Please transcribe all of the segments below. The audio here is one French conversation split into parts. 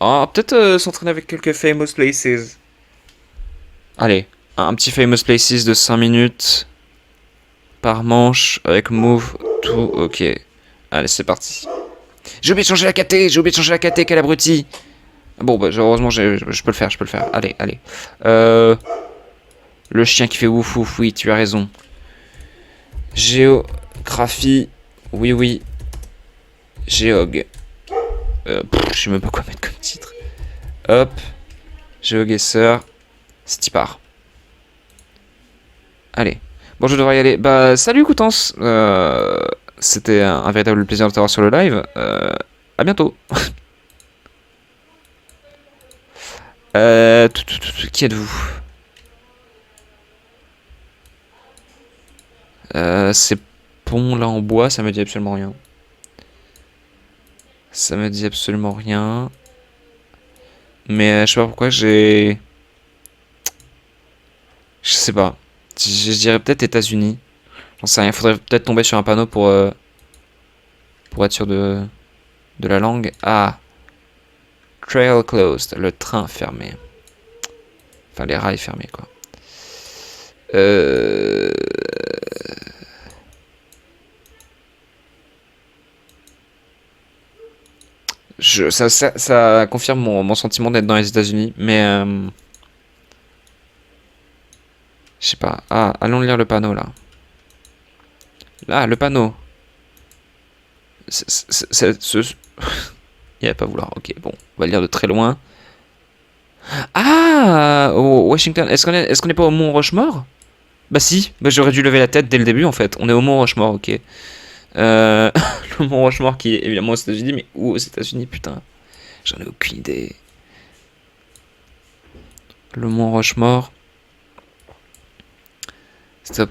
Ah, peut-être s'entraîner avec quelques famous places. Allez, un petit famous places de 5 minutes par manche avec move, tout, ok. Allez, c'est parti. J'ai oublié de changer la KT, j'ai oublié de changer la KT, quel abruti. Bon, bah, heureusement, je peux le faire, je peux le faire. Allez, allez. Le chien qui fait ouf ouf, oui, tu as raison. Géographie, oui, oui. Géog. Je sais même pas quoi mettre comme titre. Hop, GeoGuessr, c'est y part. Allez. Bon, je devrais y aller. Bah, salut Coutances. C'était un véritable plaisir de t'avoir sur le live. À bientôt. Qui êtes-vous? Ces ponts là en bois, ça me dit absolument rien. Ça me dit absolument rien. Mais je sais pas pourquoi j'ai. Je sais pas. Je dirais peut-être États-Unis. J'en sais rien. Faudrait peut-être tomber sur un panneau pour être sûr de la langue. Ah. Trail closed. Le train fermé. Enfin, les rails fermés, quoi. Euh... ça confirme mon sentiment d'être dans les États-Unis, mais je sais pas. Ah, allons lire le panneau là. Là, le panneau. Il va pas vouloir. Ok, bon, on va lire de très loin. Ah, au Washington. Est-ce qu'on est pas au Mont Rushmore? Bah si. Bah j'aurais dû lever la tête dès le début en fait. On est au Mont Rushmore, ok. Le Mont Rushmore qui est évidemment aux États-Unis, mais où aux États-Unis, putain? J'en ai aucune idée. Le Mont Rushmore. C'est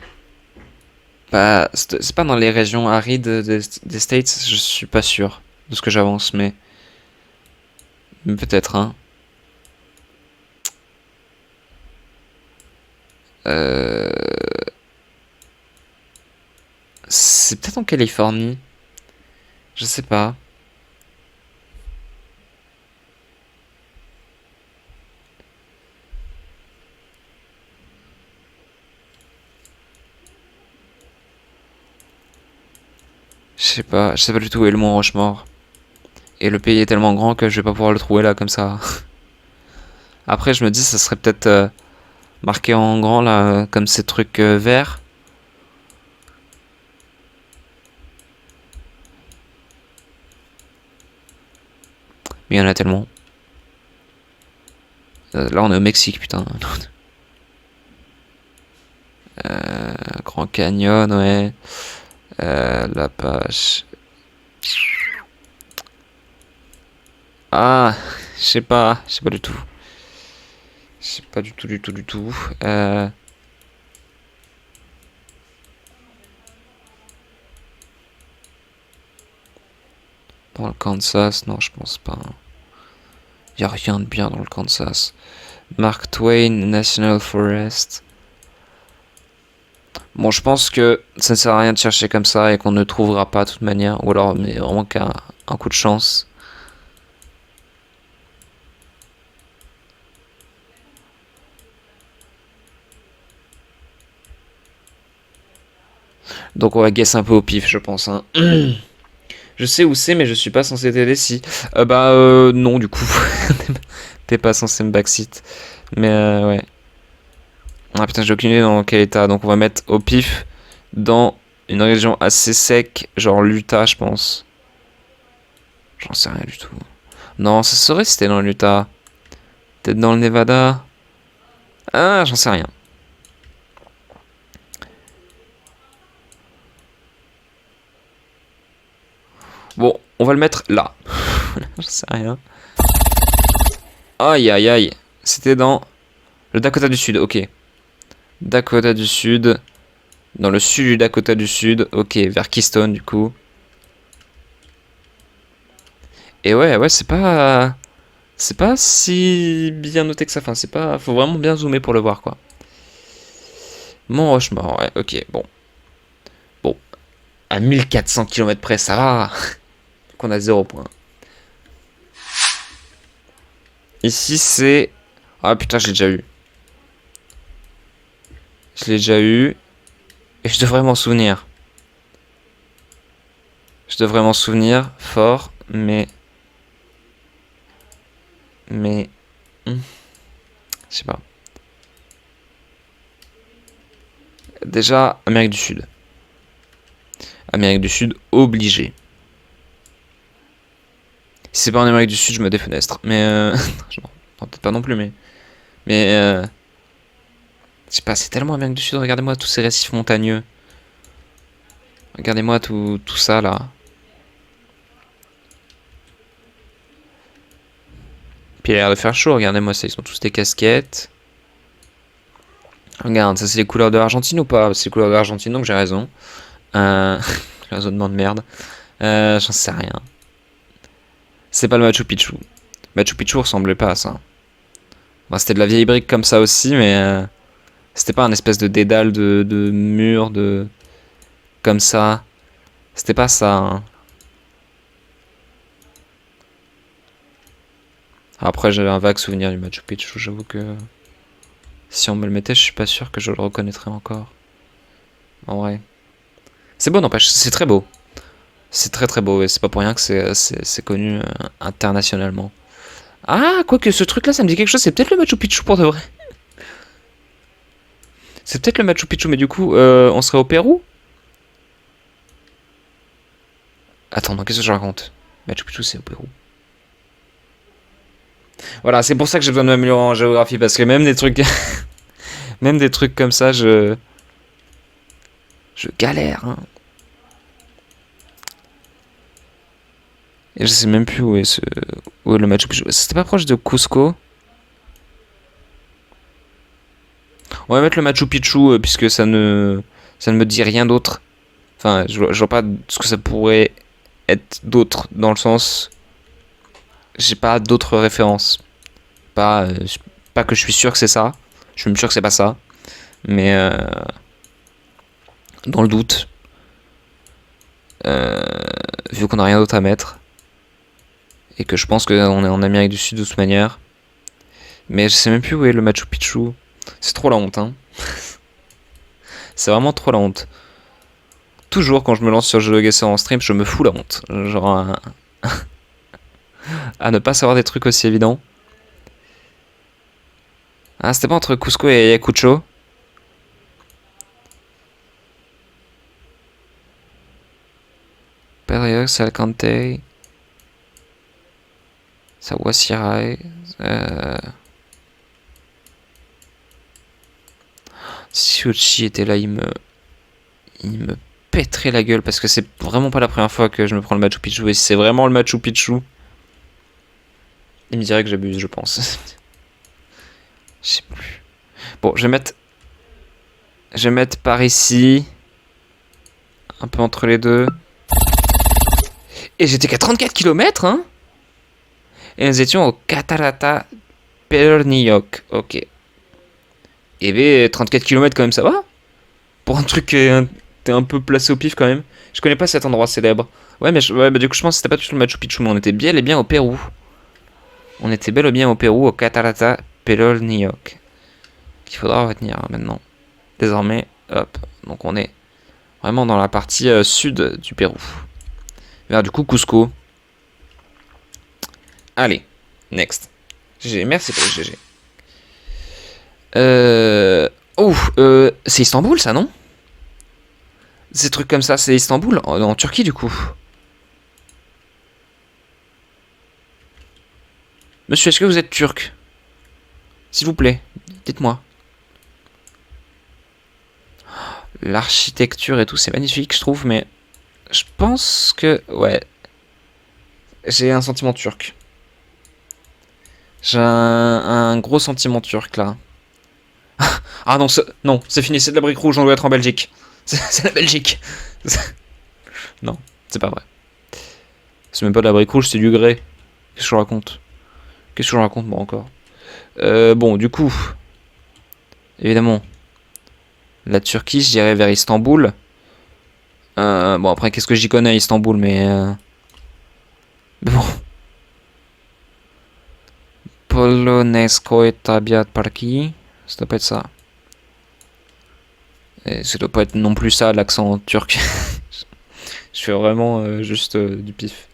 pas dans les régions arides des States, je suis pas sûr de ce que j'avance, mais peut-être, hein. Euh, c'est peut-être en Californie, je sais pas. Je sais pas du tout où est le Mont Rushmore. Et le pays est tellement grand que je vais pas pouvoir le trouver là comme ça. Après, je me dis, ça serait peut-être marqué en grand là, comme ces trucs verts. Mais il y en a tellement. Là, on est au Mexique, putain. Grand Canyon, ouais. La page. Ah, je sais pas du tout. Je sais pas du tout, du tout, du tout. Dans le Kansas, non, je pense pas. Y a rien de bien dans le Kansas. Mark Twain National Forest. Bon, je pense que ça ne sert à rien de chercher comme ça et qu'on ne trouvera pas de toute manière. Ou alors, mais vraiment qu'un un coup de chance. Donc on va guess un peu au pif, je pense. Hein. Je sais où c'est, mais je suis pas censé t'aider si. Non, du coup. T'es pas censé me backseat. Mais ouais. Ah putain, j'ai aucune idée dans quel état. Donc on va mettre au pif dans une région assez sec, genre l'Utah, je pense. J'en sais rien du tout. Non, ça serait si c'était dans l'Utah. Peut-être dans le Nevada. Ah, j'en sais rien. Bon, on va le mettre là. J'en sais rien. Aïe aïe aïe. C'était dans le Dakota du Sud, ok. Dakota du Sud. Dans le sud du Dakota du Sud. Ok, vers Keystone du coup. Et ouais, ouais, c'est pas. C'est pas si bien noté que ça. Enfin, c'est pas. Faut vraiment bien zoomer pour le voir, quoi. Mont Rushmore, ouais, ok, bon. Bon, à 1400 km près, ça va. Qu'on a 0 point. Ici, c'est... Ah putain, je l'ai déjà eu. Je l'ai déjà eu. Et je devrais m'en souvenir. Je devrais m'en souvenir fort, mais... Mais... Je sais pas. Déjà, Amérique du Sud. Amérique du Sud, obligé. Si c'est pas en Amérique du Sud, je me défenestre. Mais non, peut-être pas non plus, mais... Mais je sais pas, c'est tellement Amérique du Sud. Regardez-moi tous ces récifs montagneux. Regardez-moi tout ça, là. Puis il a l'air de faire chaud, regardez-moi ça. Ils ont tous des casquettes. Regarde, ça c'est les couleurs de l'Argentine ou pas? C'est les couleurs de l'Argentine, donc j'ai raison. Raisonnement de merde. J'en sais rien. C'est pas le Machu Picchu. Machu Picchu ressemblait pas à ça. Bon, c'était de la vieille brique comme ça aussi, mais c'était pas un espèce de dédale de mur de comme ça. C'était pas ça. Hein. Après, j'avais un vague souvenir du Machu Picchu. J'avoue que si on me le mettait, je suis pas sûr que je le reconnaîtrais encore. En vrai. C'est beau, n'empêche. C'est très beau. C'est très très beau et c'est pas pour rien que c'est connu internationalement. Ah, quoique ce truc là, ça me dit quelque chose. C'est peut-être le Machu Picchu pour de vrai. C'est peut-être le Machu Picchu, mais du coup, on serait au Pérou? Attends, non, qu'est-ce que je raconte? Machu Picchu, c'est au Pérou. Voilà, c'est pour ça que j'ai besoin de m'améliorer en géographie, parce que même des trucs, même des trucs comme ça, je galère. Hein. Et je sais même plus où est le Machu Picchu. C'était pas proche de Cusco? On va mettre le Machu Picchu puisque ça ne me dit rien d'autre. Enfin, je vois pas ce que ça pourrait être d'autre dans le sens. J'ai pas d'autres références. Pas, pas que je suis sûr que c'est ça. Je suis même sûr que c'est pas ça. Mais dans le doute, euh, vu qu'on a rien d'autre à mettre et que je pense qu'on est en Amérique du Sud de toute manière. Mais je sais même plus où est le Machu Picchu. C'est trop la honte, hein. C'est vraiment trop la honte. Toujours quand je me lance sur GeoGuessr en stream, je me fous la honte. Genre à ne pas savoir des trucs aussi évidents. Ah, c'était pas entre Cusco et Ayacucho? Pedregal, Salcante, Sawasirai. Si Ochi était là, il me pèterait la gueule parce que c'est vraiment pas la première fois que je me prends le Machu Picchu. Et si c'est vraiment le Machu Picchu, il me dirait que j'abuse, je pense. Je sais plus. Bon, je vais mettre par ici, un peu entre les deux. Et j'étais qu'à 34 km, hein. Et nous étions au Catarata Perniok. Ok. Et bien, 34 km quand même, ça va. Pour un truc t'es un peu placé au pif quand même. Je connais pas cet endroit célèbre. Ouais, mais ouais, bah, du coup, je pense que c'était pas sur le Machu Picchu, mais on était bien et bien au Pérou. On était bel et bien au Pérou, au Catarata Pelolniok. Qu'il faudra retenir hein, maintenant. Désormais, hop. Donc on est vraiment dans la partie sud du Pérou. Vers du coup Cusco. Allez, next. GG, merci pour le GG. C'est Istanbul ça, non? Ces trucs comme ça, c'est Istanbul en Turquie du coup. Monsieur, est-ce que vous êtes turc? S'il vous plaît, dites-moi. L'architecture et tout, c'est magnifique, je trouve, mais je pense que... Ouais. J'ai un sentiment turc. J'ai un gros sentiment turc, là. Ah non, non, c'est fini, c'est de la brique rouge, on doit être en Belgique. C'est la Belgique. Non, c'est pas vrai. C'est même pas de la brique rouge, c'est du grès. Qu'est-ce que je raconte? Qu'est-ce que je raconte, moi, encore? Bon, du coup... Évidemment... La Turquie, je dirais vers Istanbul. Bon, après, qu'est-ce que j'y connais à Istanbul, mais bon. Polonesco et Tabiat Parki. Ça doit pas être ça. Et ça doit pas être non plus ça, l'accent turc. Je fais vraiment juste du pif.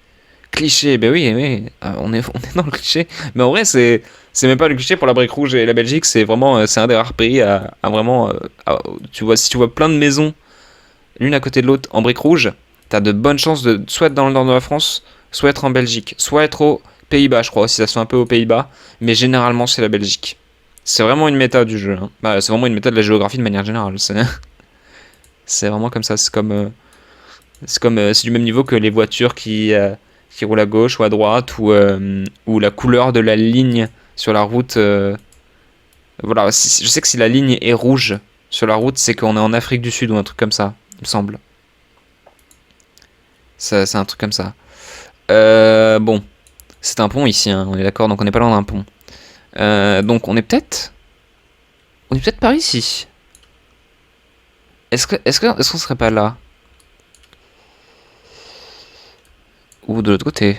Cliché, ben oui, oui. On est dans le cliché. Mais en vrai, c'est même pas le cliché pour la brique rouge et la Belgique. C'est vraiment, c'est un des rares pays à vraiment. Tu vois, si tu vois plein de maisons l'une à côté de l'autre en brique rouge, t'as de bonnes chances de soit être dans le nord de la France, soit être en Belgique, soit être aux Pays-Bas, je crois, si ça se fait un peu aux Pays-Bas. Mais généralement, c'est la Belgique. C'est vraiment une méta du jeu. Hein. Bah, c'est vraiment une méta de la géographie de manière générale. C'est vraiment comme ça. C'est du même niveau que les voitures qui roulent à gauche ou à droite, ou la couleur de la ligne sur la route. Voilà, je sais que si la ligne est rouge sur la route, c'est qu'on est en Afrique du Sud ou un truc comme ça, il me semble. C'est un truc comme ça. Bon, c'est un pont ici, hein, on est d'accord, donc on n'est pas loin d'un pont. Donc on est peut-être par ici. Est-ce qu'on serait pas là? Ou de l'autre côté?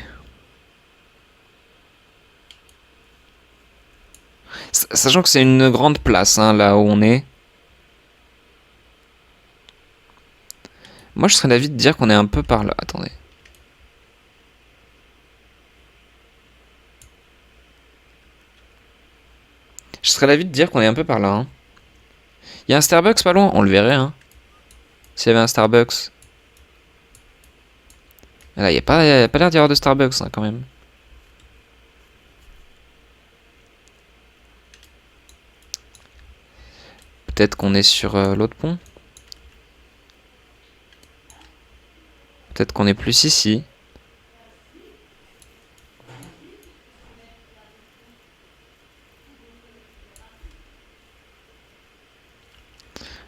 Sachant que c'est une grande place, hein, là où on est. Moi, je serais d'avis de dire qu'on est un peu par là. Attendez. Je serais d'avis de dire qu'on est un peu par là. Hein. Il y a un Starbucks pas loin? On le verrait, hein. S'il y avait un Starbucks. Là, il n'y a pas l'air d'y avoir de Starbucks, hein, quand même. Peut-être qu'on est sur l'autre pont. Peut-être qu'on est plus ici.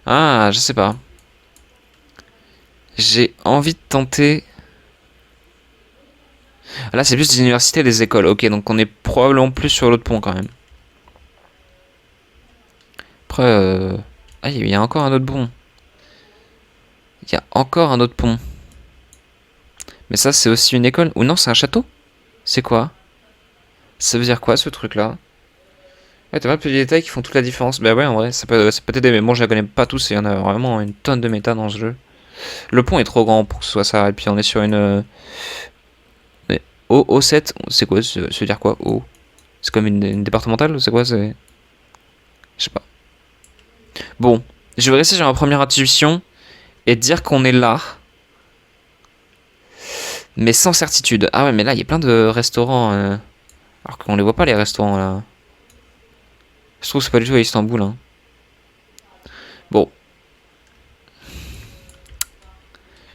Ah, je sais pas. J'ai envie de tenter. Là, c'est plus des universités et des écoles. Ok, donc on est probablement plus sur l'autre pont quand même. Après, ah, il y a encore un autre pont. Il y a encore un autre pont. Mais ça, c'est aussi une école. Ou non, c'est un château? C'est quoi? Ça veut dire quoi ce truc-là? Ouais, t'as pas de petits détails qui font toute la différence. Bah ouais, en vrai, ça peut t'aider, mais bon, je la connais pas tous et il y en a vraiment une tonne de méta dans ce jeu. Le pont est trop grand pour que ce soit ça, et puis on est sur une. Mais O7, c'est quoi? Ça veut dire quoi? O? C'est comme une départementale? C'est quoi? Je sais pas. Bon, je vais rester sur ma première intuition et dire qu'on est là, mais sans certitude. Ah ouais, mais là, il y a plein de restaurants. Alors qu'on les voit pas, les restaurants là. Je trouve que c'est pas du tout à Istanbul. Hein. Bon.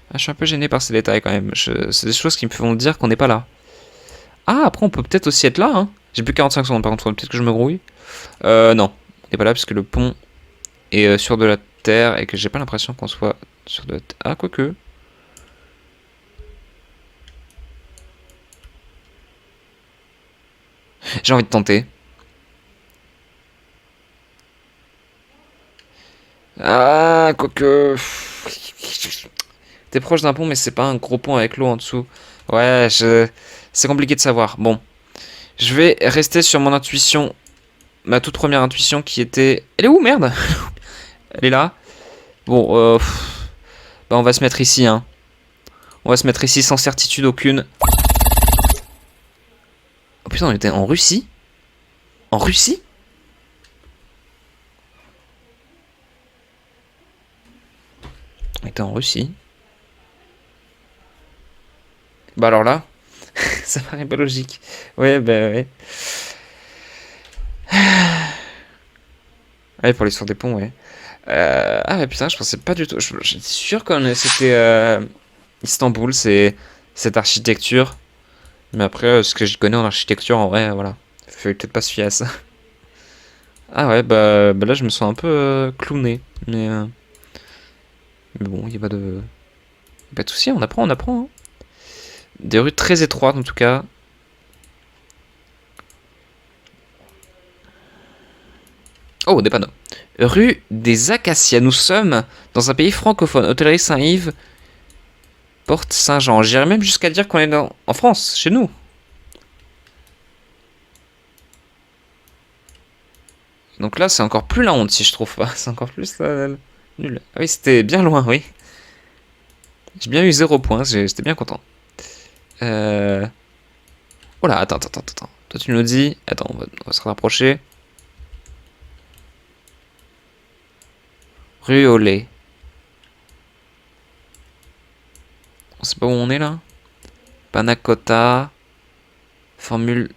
Ah, je suis un peu gêné par ces détails quand même. C'est des choses qui me font dire qu'on n'est pas là. Ah, après, on peut peut-être aussi être là. Hein. J'ai plus 45 secondes par contre, peut-être que je me grouille. Non, on n'est pas là parce que le pont est sur de la terre et que j'ai pas l'impression qu'on soit sur de la terre. Ah, quoique. J'ai envie de tenter. Ah, quoique. T'es proche d'un pont, mais c'est pas un gros pont avec l'eau en dessous. Ouais, c'est compliqué de savoir. Bon, je vais rester sur mon intuition, ma toute première intuition qui était. Elle est où, merde? Elle est là. Bon, bah on va se mettre ici, hein. On va se mettre ici sans certitude aucune. Oh putain, on était en Russie? En Russie? On était en Russie. Bah alors là, ça paraît pas logique. Ouais, bah ouais. Ouais, pour l'histoire des ponts, ouais. Ah ouais, putain, je pensais pas du tout. J'étais sûr que c'était Istanbul, c'est cette architecture. Mais après, ce que je connais en architecture, en vrai, voilà. Faut peut-être pas se fier à ça. Ah ouais, bah là, je me sens un peu clowné. Mais bon, il n'y a pas de. Pas de soucis, on apprend, on apprend. Hein. Des rues très étroites, en tout cas. Oh, des panneaux. Rue des Acacias. Nous sommes dans un pays francophone. Hôtellerie Saint-Yves. Porte Saint-Jean. J'irais même jusqu'à dire qu'on est en France, chez nous. Donc là, c'est encore plus la honte, si je trouve pas. C'est encore plus nul. Ah oui, c'était bien loin, oui. J'ai bien eu 0 points, j'étais bien content. Oh là, attends. Toi, tu nous dis... Attends, on va se rapprocher. Rue au lait. On sait pas où on est, là. Panacota. Formule...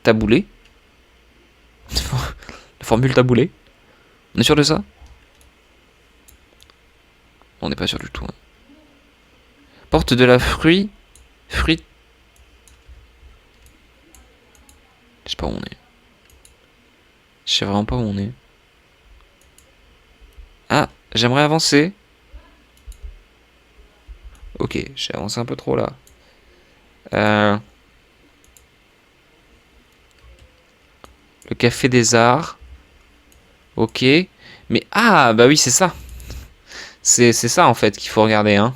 Taboulé. Formule taboulé. On est sûr de ça? On n'est pas sûr du tout. Hein. Porte de la fruit. Fruit. Je sais pas où on est. Je sais vraiment pas où on est. Ah, j'aimerais avancer. Ok, j'ai avancé un peu trop là. Le café des arts. Ok. Mais ah, bah oui, c'est ça. C'est ça en fait qu'il faut regarder. Hein.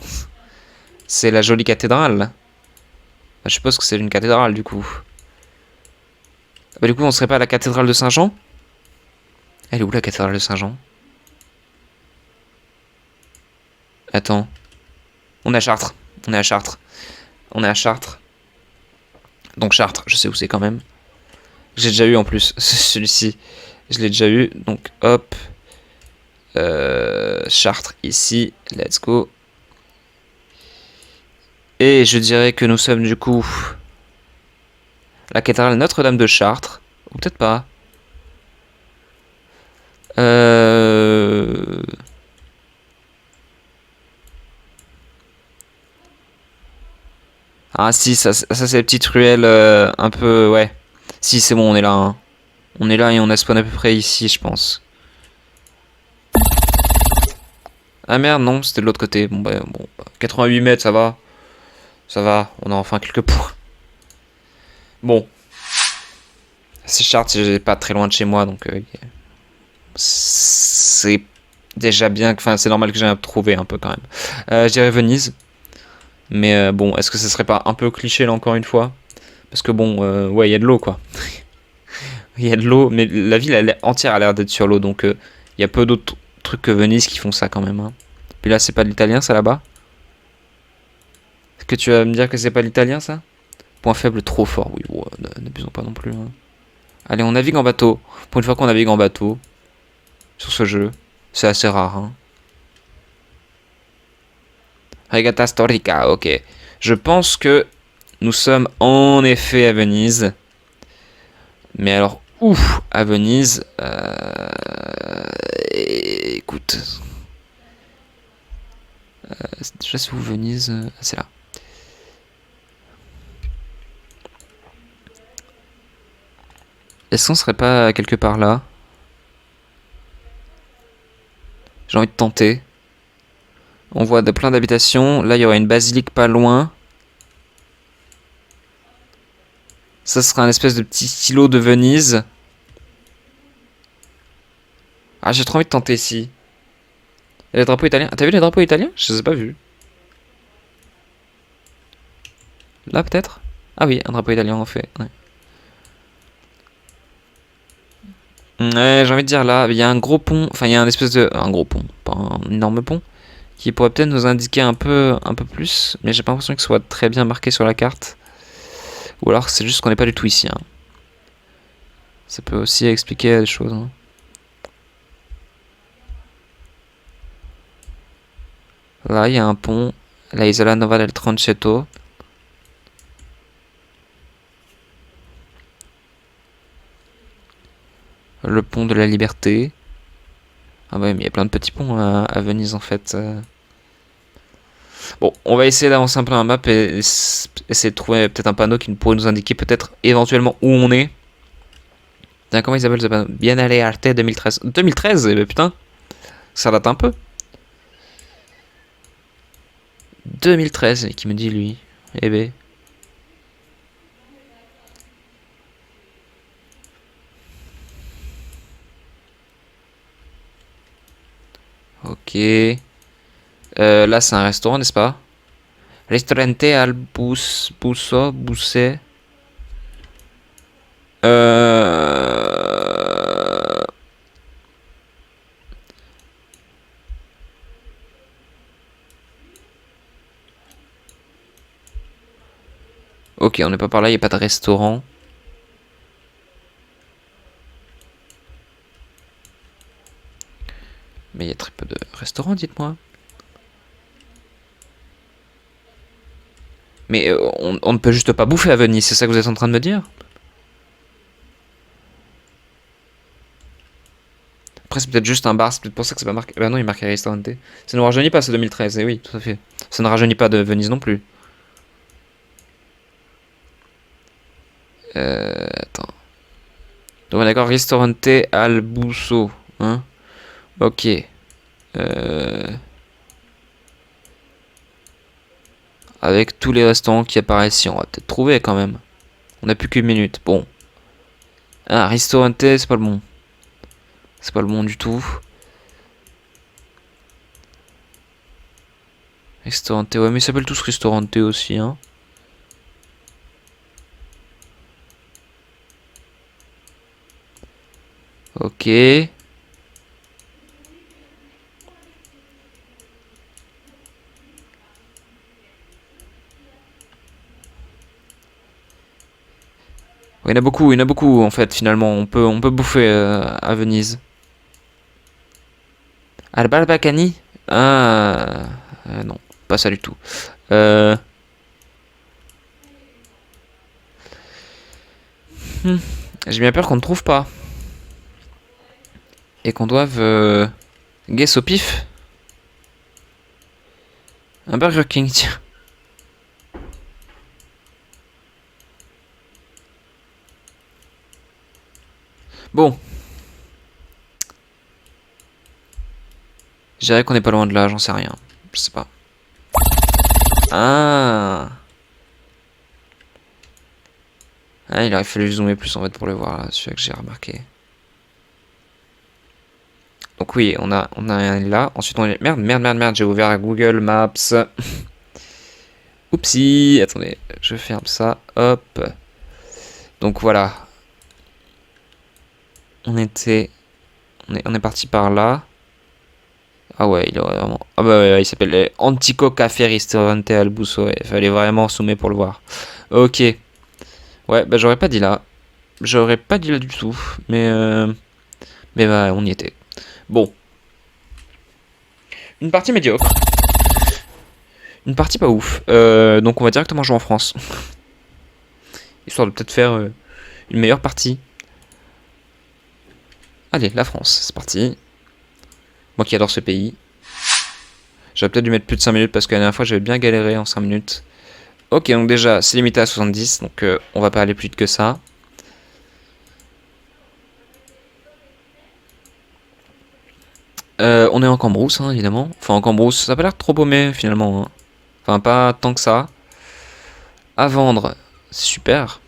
C'est la jolie cathédrale. Bah, je suppose que c'est une cathédrale du coup. Bah, du coup, on serait pas à la cathédrale de Saint-Jean? Elle est où la cathédrale de Saint-Jean? Attends. On est à Chartres. On est à Chartres. On est à Chartres. Donc Chartres, je sais où c'est quand même. J'ai déjà eu en plus celui-ci. Je l'ai déjà eu. Donc hop. Chartres ici. Let's go. Et je dirais que nous sommes du coup la cathédrale Notre-Dame de Chartres. Ou peut-être pas. Ah si, ça c'est les petites ruelles un peu... Ouais. Si, c'est bon, on est là. Hein. On est là et on a spawn à peu près ici, je pense. Ah merde, non, c'était de l'autre côté. Bon, 88 mètres, ça va. Ça va, on a enfin quelques points. Bon. C'est Chartres, j'ai pas très loin de chez moi, donc... c'est déjà bien... Enfin, c'est normal que j'ai trouvé un peu quand même. Je dirais Venise. Mais bon, est-ce que ce serait pas un peu cliché là encore une fois? Parce que bon, ouais, il y a de l'eau quoi. Il y a de l'eau, mais la ville elle, entière a l'air d'être sur l'eau, donc il y a peu d'autres trucs que Venise qui font ça quand même. Hein. Puis là, c'est pas de l'italien ça là-bas? Est-ce que tu vas me dire que c'est pas l'italien ça? Point faible trop fort, oui, bon, n'abusons pas non plus. Hein. Allez, on navigue en bateau. Pour une fois qu'on navigue en bateau, sur ce jeu, c'est assez rare. Hein. Regata Storica, ok. Je pense que nous sommes en effet à Venise. Mais alors, où à Venise écoute. Déjà, c'est où Venise? Ah, c'est là. Est-ce qu'on serait pas quelque part là? J'ai envie de tenter. On voit plein d'habitations. Là, il y aurait une basilique pas loin. Ça sera un espèce de petit stylo de Venise. Ah, j'ai trop envie de tenter ici. Et les drapeaux italiens. Ah, t'as vu les drapeaux italiens? Je les ai pas vus. Là, peut-être? Ah oui, un drapeau italien en fait. Ouais. Ouais, j'ai envie de dire là, il y a un gros pont. Enfin, il y a un espèce de. Un gros pont, pas un énorme pont. Qui pourrait peut-être nous indiquer un peu plus. Mais j'ai pas l'impression que ce soit très bien marqué sur la carte. Ou alors c'est juste qu'on n'est pas du tout ici. Hein. Ça peut aussi expliquer des choses. Hein. Là, il y a un pont. La Isola Nova del Tronchetto. Le pont de la Liberté. Ah ouais, mais il y a plein de petits ponts à Venise en fait. Bon, on va essayer d'avancer un peu dans la map et essayer de trouver peut-être un panneau qui pourrait nous indiquer peut-être éventuellement où on est. Comment il s'appelle ce panneau? Biennale Arte 2013. 2013? Eh ben putain, ça date un peu. 2013, qui me dit lui. Eh ben. Ok. Là, c'est un restaurant, n'est-ce pas? Ristorante al Busso, Busset. on n'est pas par là, il n'y a pas de restaurant. Mais il y a très peu de restaurants, dites-moi. Mais on ne peut juste pas bouffer à Venise, c'est ça que vous êtes en train de me dire? Après, c'est peut-être juste un bar, c'est peut-être pour ça que c'est pas marqué. Bah non, il est marqué Ristorante. Ça ne nous rajeunit pas, c'est 2013, et oui, tout à fait. Ça ne rajeunit pas de Venise non plus. Attends. Donc, on est d'accord, Ristorante al Busso. Hein? Ok. Euh, Avec tous les restaurants qui apparaissent ici, on va peut-être trouver quand même. On a plus qu'une minute. Bon. Ah, Ristorante, c'est pas le bon. C'est pas le bon du tout. Ristorante, ouais, mais ils s'appellent tous Ristorante aussi, hein. Ok. Ouais, il y en a beaucoup en fait finalement. On peut bouffer à Venise. Al Barbacani? Ah, non, pas ça du tout. Euh, hmm, J'ai bien peur qu'on ne trouve pas et qu'on doive guess au pif. Un Burger King, tiens. Bon, je dirais qu'on est pas loin de là, j'en sais rien. Je sais pas. Ah, ah, il aurait fallu zoomer plus en fait pour le voir, là, celui que j'ai remarqué. Donc oui, on a un là. Ensuite, on est... Merde, j'ai ouvert Google Maps. Oupsie, attendez, je ferme ça, hop. Donc voilà, on était... on est parti par là. Ah ouais, il est vraiment... Ah bah ouais, il s'appelle Antico Café Ristorante Albuso. Ouais, il fallait vraiment zoomer pour le voir. Ok. Ouais, bah j'aurais pas dit là. J'aurais pas dit là du tout. Mais bah, on y était. Bon. Une partie médiocre. Une partie pas ouf. Donc on va directement jouer en France. Histoire de peut-être faire une meilleure partie. Allez, la France, c'est parti. Moi qui adore ce pays. J'aurais peut-être dû mettre plus de 5 minutes parce que la dernière fois j'avais bien galéré en 5 minutes. Ok, donc déjà c'est limité à 70, donc on va pas aller plus vite que ça. On est en Cambrousse, hein, évidemment. Enfin, en Cambrousse, ça a pas l'air trop paumé finalement, hein. Enfin, pas tant que ça. À vendre, c'est super.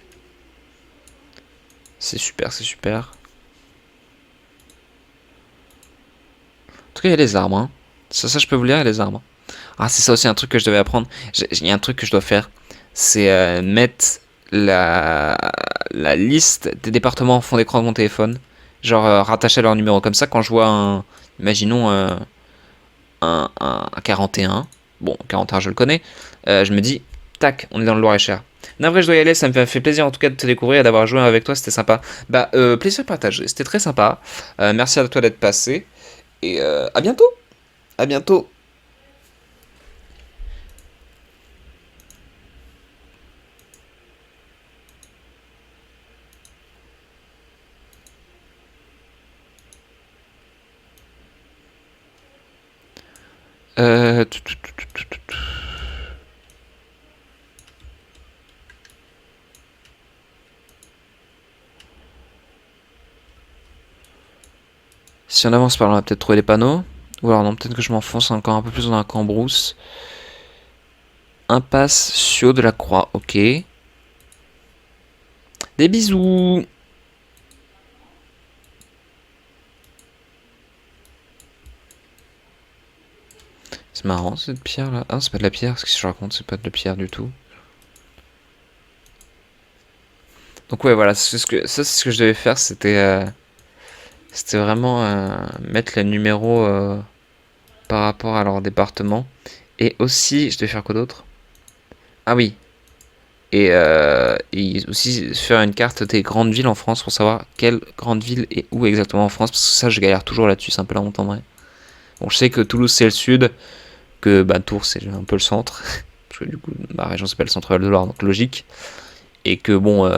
C'est super, c'est super. En tout cas, il y a les arbres, hein. Ça, je peux vous le dire, il y a les arbres. Ah, c'est ça aussi un truc que je devais apprendre. Il y a un truc que je dois faire. C'est mettre la, la liste des départements en fond d'écran de mon téléphone. Genre rattacher leur numéro. Comme ça, quand je vois imaginons un 41. Bon, 41, je le connais. Je me dis, tac, on est dans le Loir-et-Cher. Navré, je dois y aller, ça me fait plaisir en tout cas de te découvrir et d'avoir joué avec toi, c'était sympa. Bah, plaisir partagé, c'était très sympa. Merci à toi d'être passé. Et à bientôt. À bientôt. Euh... tout, tout, tout, tout, tout, tout. Si on avance par là, on va peut-être trouver les panneaux. Ou alors non, peut-être que je m'enfonce encore un peu plus dans la cambrousse. Impasse Sio de la Croix, ok. Des bisous. C'est marrant cette pierre là. Ah, c'est pas de la pierre, ce que je raconte, c'est pas de la pierre du tout. Donc ouais, voilà, c'est ce que je devais faire, c'était vraiment mettre les numéros par rapport à leur département. Et aussi, je devais faire quoi d'autre? Ah oui. Et aussi faire une carte des grandes villes en France pour savoir quelle grande ville est où exactement en France, parce que ça je galère toujours là-dessus, c'est un peu la honte en vrai. Bon, je sais que Toulouse c'est le sud, que bah, Tours c'est un peu le centre, parce que du coup ma région s'appelle Centre-Val de Loire, donc logique, et que bon,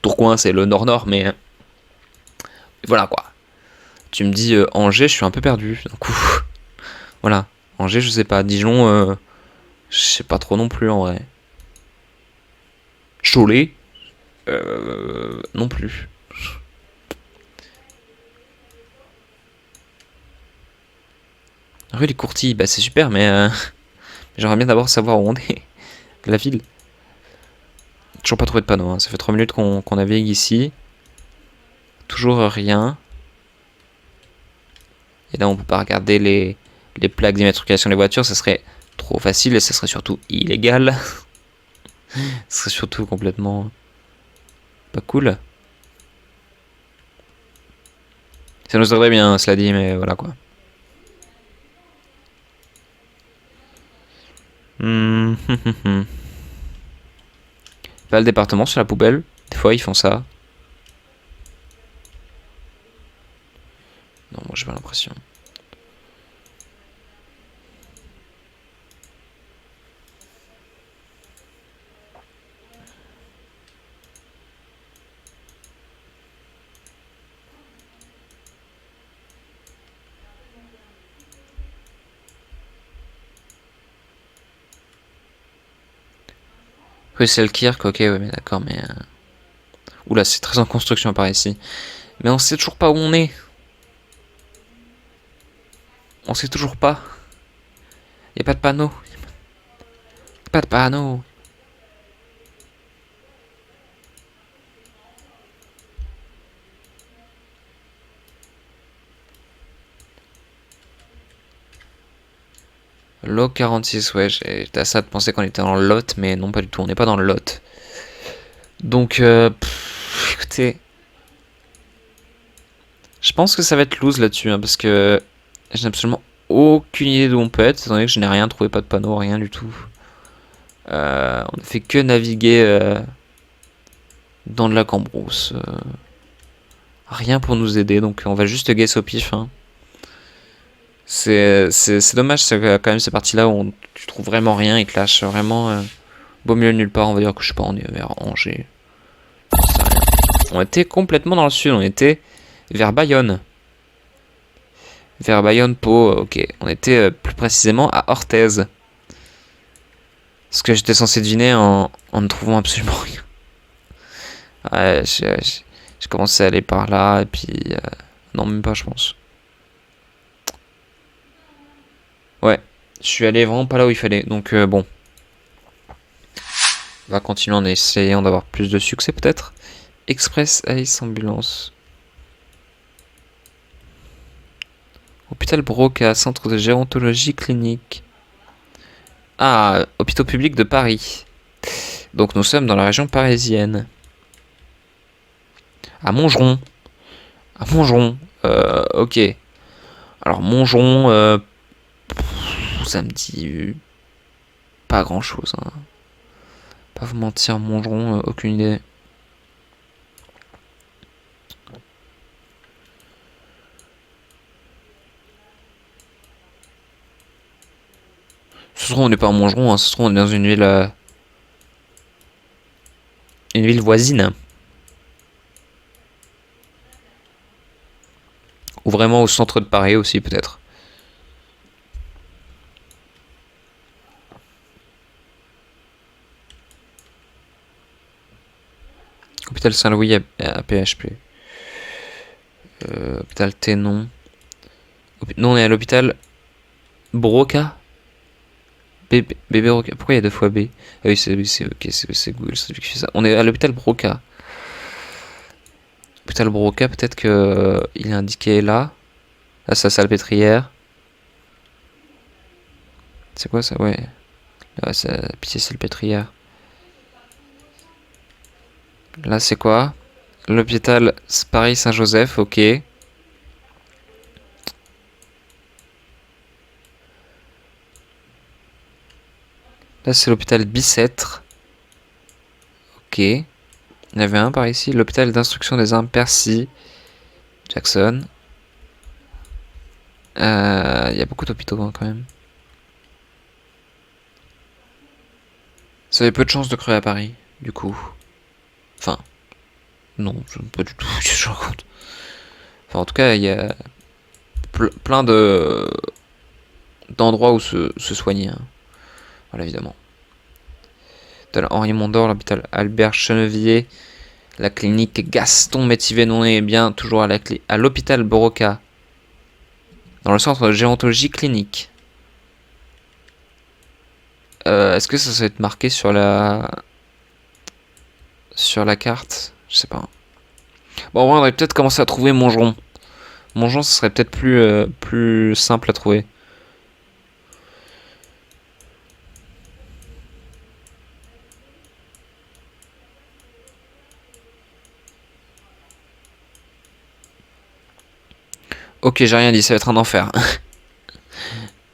Tourcoing c'est le nord-nord, mais voilà quoi. Tu me dis Angers, je suis un peu perdu, d'un coup. Voilà, Angers je sais pas, Dijon, je sais pas trop non plus en vrai. Cholet, non plus. Rue des Courtilles, bah c'est super, mais j'aimerais bien d'abord savoir où on est, la ville. Toujours pas trouvé de panneau, hein. Ça fait 3 minutes qu'on navigue ici. Toujours rien. Et là, on peut pas regarder les plaques d'immatriculation des voitures, ça serait trop facile et ça serait surtout illégal. Ce serait surtout complètement pas cool. Ça nous aiderait bien, cela dit, mais voilà quoi. Hum, hum, hum, hum. Pas le département sur la poubelle. Des fois, ils font ça. Non, moi, j'ai pas l'impression. Oui, c'est le Kirk, ok, ouais, mais d'accord, mais. Oula, c'est très en construction par ici. Mais on sait toujours pas où on est. On sait toujours pas. Y a pas de panneau. Pas de panneau. Lot 46, ouais, j'étais à ça de penser qu'on était dans le lot, mais non, pas du tout, on n'est pas dans le lot. Donc, écoutez, je pense que ça va être loose là-dessus, hein, parce que j'ai absolument aucune idée d'où on peut être, étant donné que je n'ai rien trouvé, pas de panneau, rien du tout. On ne fait que naviguer dans de la cambrousse. Rien pour nous aider, donc on va juste guess au pif. Hein. C'est dommage, c'est quand même ces parties-là où tu trouves vraiment rien et que lâche vraiment beau milieu de nulle part. On va dire que je sais pas, on est vers Angers. On était complètement dans le sud, on était vers Bayonne. Vers Bayonne, Pau, ok. On était plus précisément à Orthez. Ce que j'étais censé deviner en ne trouvant absolument rien. Ouais, j'ai commencé à aller par là, et puis... non, même pas, je pense. Ouais, je suis allé vraiment pas là où il fallait, donc bon. On va continuer en essayant d'avoir plus de succès, peut-être. Express Ace Ambulance. Hôpital Broca, centre de gérontologie clinique. Ah, hôpitaux publics de Paris. Donc nous sommes dans la région parisienne. À Montgeron. À Montgeron. Ok. Alors Montgeron, ça me dit pas grand chose. Hein. Pas vous mentir, Montgeron, aucune idée. Ce se trouve, on n'est pas à Montgeron, hein. Ce se trouve, on est dans une ville voisine. Ou vraiment au centre de Paris aussi, peut-être. Hôpital Saint-Louis à PHP. Hôpital Ténon. Non, on est à l'hôpital Broca. Bébé Broca. Pourquoi il y a deux fois B? Ah oui, c'est ok, c'est Google Street View qui fait ça. On est à l'hôpital Broca. Hôpital Broca, peut-être que il est indiqué là. Là, c'est la salpêtrière. C'est quoi ça? Ouais. Là, c'est Pitié Salpêtrière. Là, c'est quoi? L'hôpital Paris-Saint-Joseph, ok. Là, c'est l'hôpital Bicêtre. Ok. Il y en avait un par ici. L'hôpital d'instruction des armes Percy Jackson. Il y a beaucoup d'hôpitaux hein, quand même. Ça avait peu de chances de crever à Paris, du coup. Enfin, non, pas du tout. Je raconte. Enfin, en tout cas, il y a plein de d'endroits où se soigner. Hein. Voilà, évidemment. L'hôpital Henri Mondor, l'hôpital Albert Chenevier, la clinique Gaston Métivier, on est bien toujours à l'hôpital Boroca, dans le centre de gérontologie clinique. Est-ce que ça va être marqué sur la carte? Je sais pas. Bon, on va peut-être commencer à trouver Montgeron. Montgeron, ce serait peut-être plus simple à trouver. Ok, j'ai rien dit, ça va être un enfer.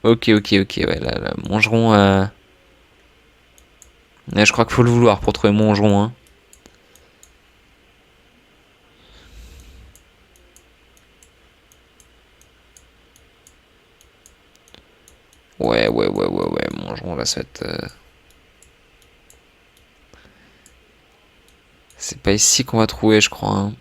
Ok, ouais, là, Montgeron... Ouais, je crois qu'il faut le vouloir pour trouver Montgeron, hein. Ouais, Montgeron, là, ça va être... C'est pas ici qu'on va trouver, je crois, hein.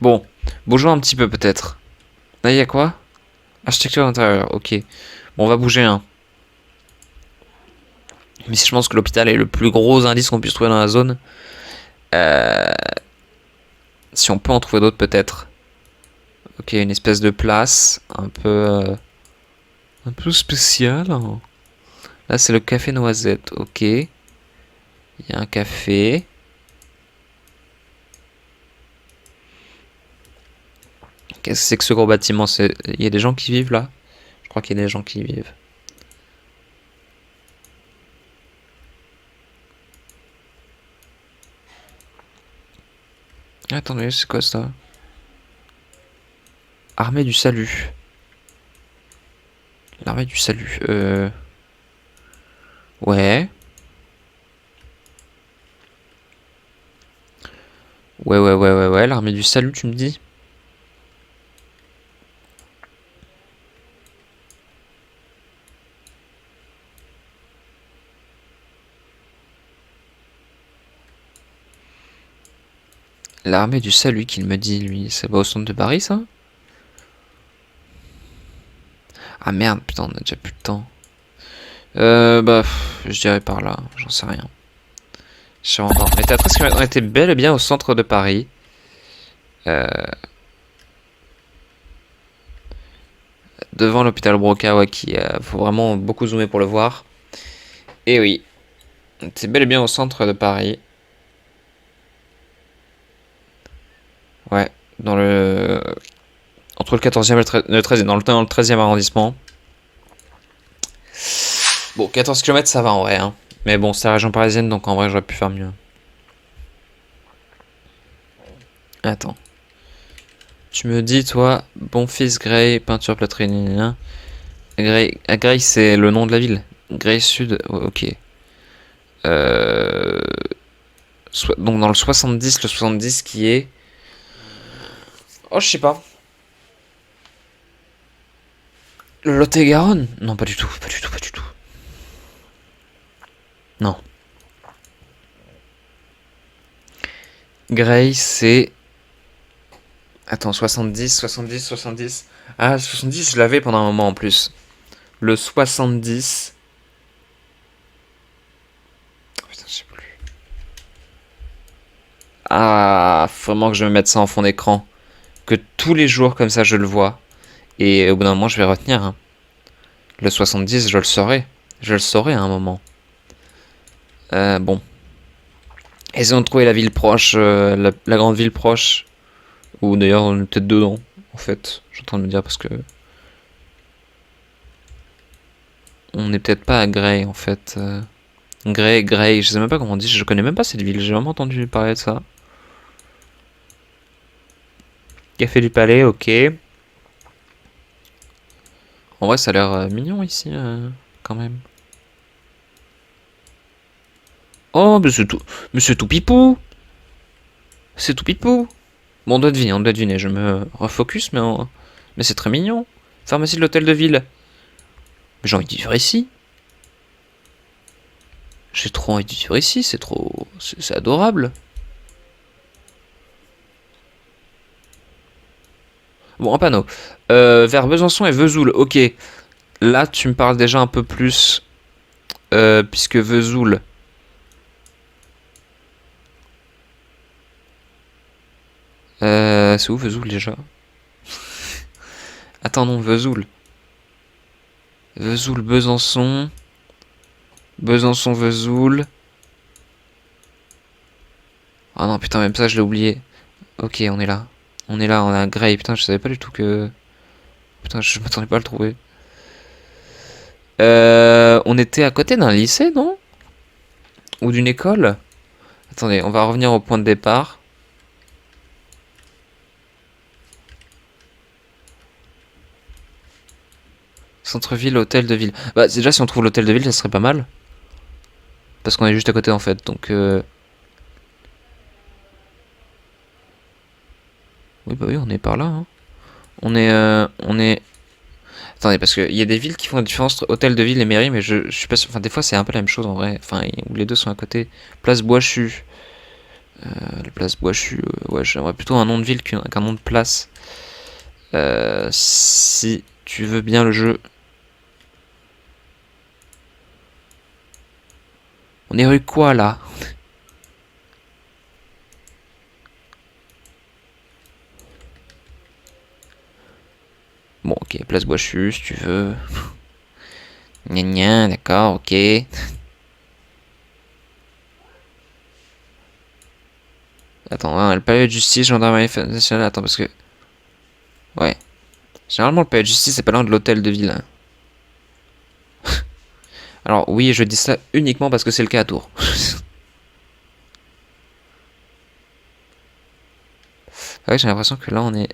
Bon, bougeons un petit peu, peut-être. Là, il y a quoi? Architecture intérieure, ok. Bon, on va bouger, hein. Mais si je pense que l'hôpital est le plus gros indice qu'on puisse trouver dans la zone. Si on peut en trouver d'autres, peut-être. Ok, une espèce de place un peu spéciale. Hein. Là, c'est le café Noisette. Ok. Il y a un café. Qu'est-ce que c'est que ce gros bâtiment? Il y a des gens qui vivent là? Je crois qu'il y a des gens qui y vivent. Attendez, c'est quoi ça? Armée du salut. L'armée du salut. Ouais. Ouais. L'armée du salut, tu me dis? L'armée du salut qu'il me dit, lui. Ça va au centre de Paris, ça? Ah merde, putain, on a déjà plus de temps. Je dirais par là, j'en sais rien. On était bel et bien au centre de Paris. Devant l'hôpital Broca, ouais, qui faut vraiment beaucoup zoomer pour le voir. Et oui, c'est bel et bien au centre de Paris. Ouais, dans le entre le 14e et le 13e, dans le 13e arrondissement. Bon, 14 km ça va en vrai, hein. Mais bon, c'est la région parisienne, donc en vrai, j'aurais pu faire mieux. Attends. Tu me dis, toi, bon fils Grey, peinture plâtrée, Grey, c'est le nom de la ville. Grey Sud, ok. Donc dans le 70 qui est... Oh, je sais pas. Le Lot-et-Garonne? Non, pas du tout. Non. Grey, c'est... Attends, 70. Ah, 70, je l'avais pendant un moment en plus. Le 70... Oh, putain, je sais plus. Ah, vraiment que je me mette ça en fond d'écran. Que tous les jours, comme ça, je le vois. Et au bout d'un moment, je vais retenir. Hein. Le 70, je le saurai. Je le saurai à un moment. Bon. Essayons de trouver la ville proche, la grande ville proche. Ou d'ailleurs, on est peut-être dedans, en fait. Je suis en train de me dire parce que... On n'est peut-être pas à Grey, en fait. Grey, je sais même pas comment on dit. Je connais même pas cette ville. J'ai vraiment entendu parler de ça. Café du Palais, ok. En vrai, ça a l'air mignon ici, quand même. Oh, mais c'est tout... Mais c'est tout pipou. C'est tout pipou. Bon, on doit deviner. Je me refocus, mais c'est très mignon. Pharmacie de l'hôtel de ville. Mais j'ai envie de vivre ici. J'ai trop envie de vivre ici, c'est trop... C'est adorable. Bon, un panneau. Vers Besançon et Vesoul, ok. Là, tu me parles déjà un peu plus... puisque Vesoul... c'est où Vesoul déjà? Attends, non, Vesoul. Vesoul, Besançon... Besançon, Vesoul... Ah non, putain, même ça, je l'ai oublié. Ok, on est là. On est là, on a Grey. Putain, je savais pas du tout que... Putain, je m'attendais pas à le trouver. On était à côté d'un lycée, non? Ou d'une école? Attendez, on va revenir au point de départ. Centre-ville, hôtel de ville. Bah, déjà, si on trouve l'hôtel de ville, ça serait pas mal. Parce qu'on est juste à côté, en fait. Donc, oui, bah oui, on est par là, hein. On est... Attendez, parce qu'il y a des villes qui font la différence entre hôtel de ville et mairie, mais je suis pas sûr... Enfin, des fois, c'est un peu la même chose, en vrai. Enfin, où les deux sont à côté. Place Boischu. La place Boischu, ouais, j'aimerais plutôt un nom de ville qu'un nom de place. Si tu veux bien le jeu. On est rue quoi, là? Bon, ok, place Boischu, si tu veux. Gna gna, d'accord, ok. Attends, hein, le palais de justice, gendarmerie nationale, attends, parce que... Ouais. Généralement, le palais de justice, c'est pas loin de l'hôtel de ville, hein. Alors, oui, je dis ça uniquement parce que c'est le cas à Tours. Ouais, j'ai l'impression que là, on est...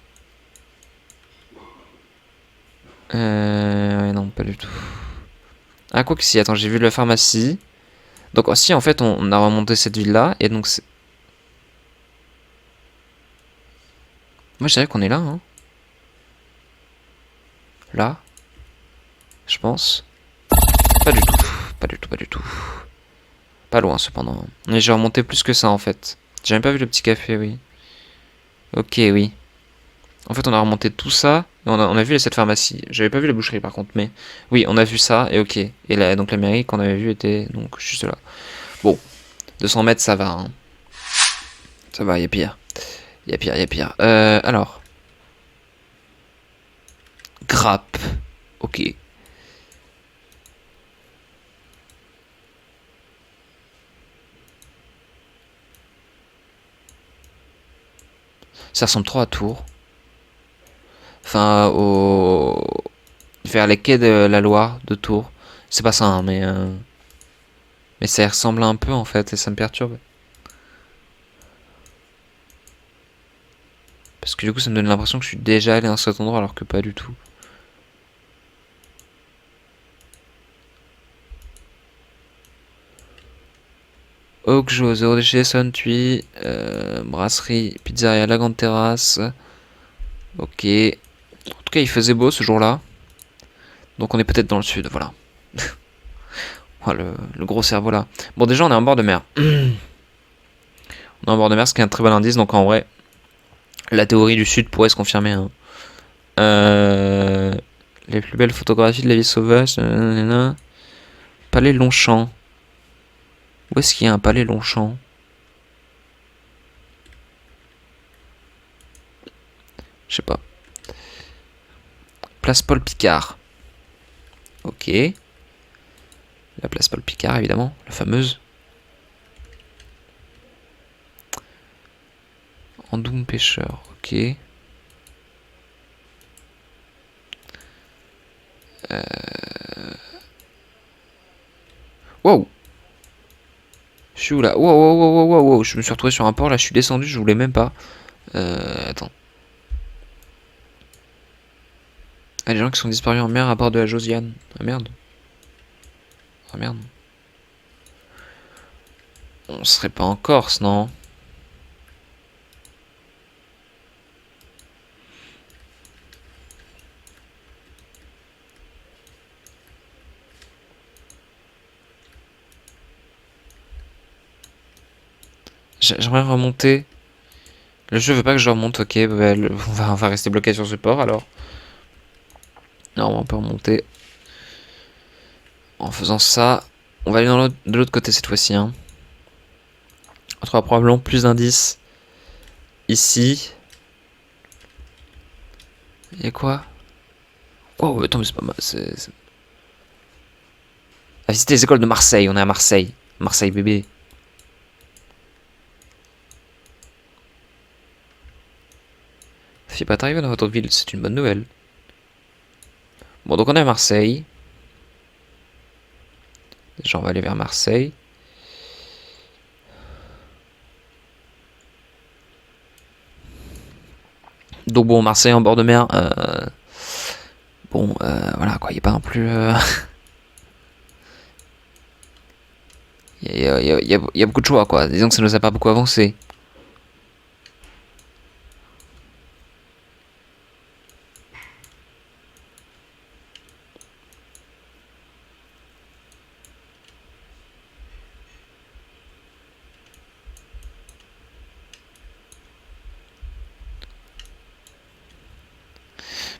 Ouais, non, pas du tout. Ah, quoi que si, attends, j'ai vu la pharmacie. Donc, si, en fait, on a remonté cette ville-là, et donc... Moi, je dirais qu'on est là, hein. Là, je pense. Pas du tout, pas du tout, pas du tout. Pas loin, cependant. Mais j'ai remonté plus que ça, en fait. J'ai même pas vu le petit café, oui. Ok, oui. En fait, on a remonté tout ça, et on a vu cette pharmacie. J'avais pas vu la boucherie, par contre, mais... Oui, on a vu ça, et ok. Et là, donc la mairie qu'on avait vue était donc juste là. Bon, 200 mètres, ça va, hein. Ça va, y a pire. Y a pire, y a pire. Alors. Grappe. Ok. Ça ressemble trop à Tours. Enfin, vers les quais de la Loire de Tours. C'est pas ça, hein, mais ça y ressemble un peu en fait, et ça me perturbe. Parce que du coup, ça me donne l'impression que je suis déjà allé dans cet endroit alors que pas du tout. Oakjo, 0 déchet, Suntui, brasserie, pizzeria, la grande terrasse. Ok. En tout cas, il faisait beau ce jour-là. Donc on est peut-être dans le sud, voilà. Oh, le gros cerveau là. Bon, déjà, on est en bord de mer. On est en bord de mer, ce qui est un très bon indice. Donc en vrai, la théorie du sud pourrait se confirmer, hein. Les plus belles photographies de la vie sauvage. Palais Longchamp. Où est-ce qu'il y a un palais Longchamp? Je sais pas. Place Paul Picard. Ok. La place Paul Picard, évidemment. La fameuse. Andoum pêcheur. Ok. Wow. Je suis où là? Wow, wow, wow, wow, wow, wow. Je me suis retrouvé sur un port, là je suis descendu, je voulais même pas. Attends. Ah, les gens qui sont disparus en mer à bord de la Josiane. Ah merde. Ah merde. On serait pas en Corse, non? J'aimerais remonter. Le jeu veut pas que je remonte, ok, bah, on va rester bloqué sur ce port alors. Non, on peut remonter. En faisant ça, on va aller de l'autre côté cette fois-ci. Hein. On trouvera probablement plus d'indices. Ici. Il y a quoi? Oh, attends, mais c'est pas mal. À visiter les écoles de Marseille, on est à Marseille. Marseille bébé. Ça fait pas t'arriver dans votre ville, c'est une bonne nouvelle. Bon, donc on est à Marseille. Déjà, on va aller vers Marseille. Donc bon, Marseille en bord de mer. Bon, voilà quoi, il n'y a pas non plus... Il y a beaucoup de choix quoi. Disons que ça nous a pas beaucoup avancé.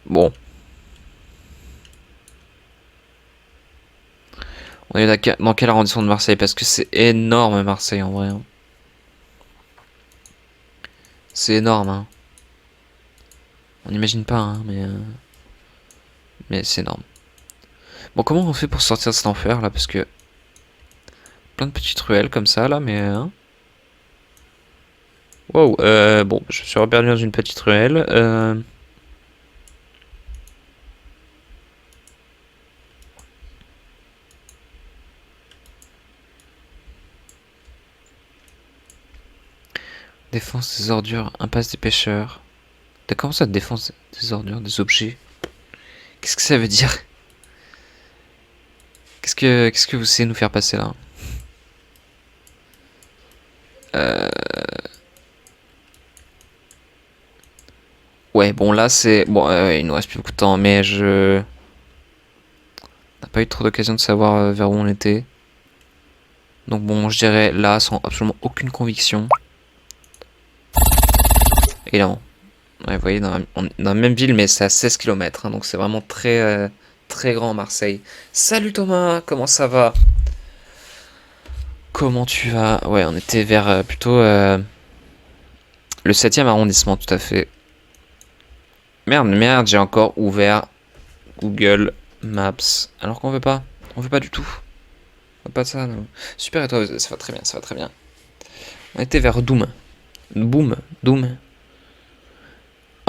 Bon. On est dans quel arrondissement de Marseille? Parce que c'est énorme Marseille en vrai. Hein. C'est énorme. Hein. On n'imagine pas, hein, mais c'est énorme. Bon, comment on fait pour sortir de cet enfer là? Parce que plein de petites ruelles comme ça là, mais... Hein. Wow, bon, je me suis reperdu dans une petite ruelle. Défense des ordures, impasse des pêcheurs. Comment ça, défense des ordures, des objets? Qu'est-ce que ça veut dire? Qu'est-ce que vous essayez de nous faire passer là? Ouais, bon là c'est... Bon, il nous reste plus beaucoup de temps, mais je... On n'a pas eu trop d'occasion de savoir vers où on était. Donc bon, je dirais là, sans absolument aucune conviction. Évidemment. Ouais, vous voyez, dans la même ville, mais c'est à 16 km, hein, donc c'est vraiment très grand Marseille. Salut Thomas, comment ça va? Comment tu vas? Ouais, on était vers plutôt le 7e arrondissement, tout à fait. Merde, j'ai encore ouvert Google Maps. Alors qu'on veut pas. On veut pas du tout. On veut pas de ça, non. Super, et toi, ça va très bien, ça va très bien. On était vers Doom. Boom, Doom.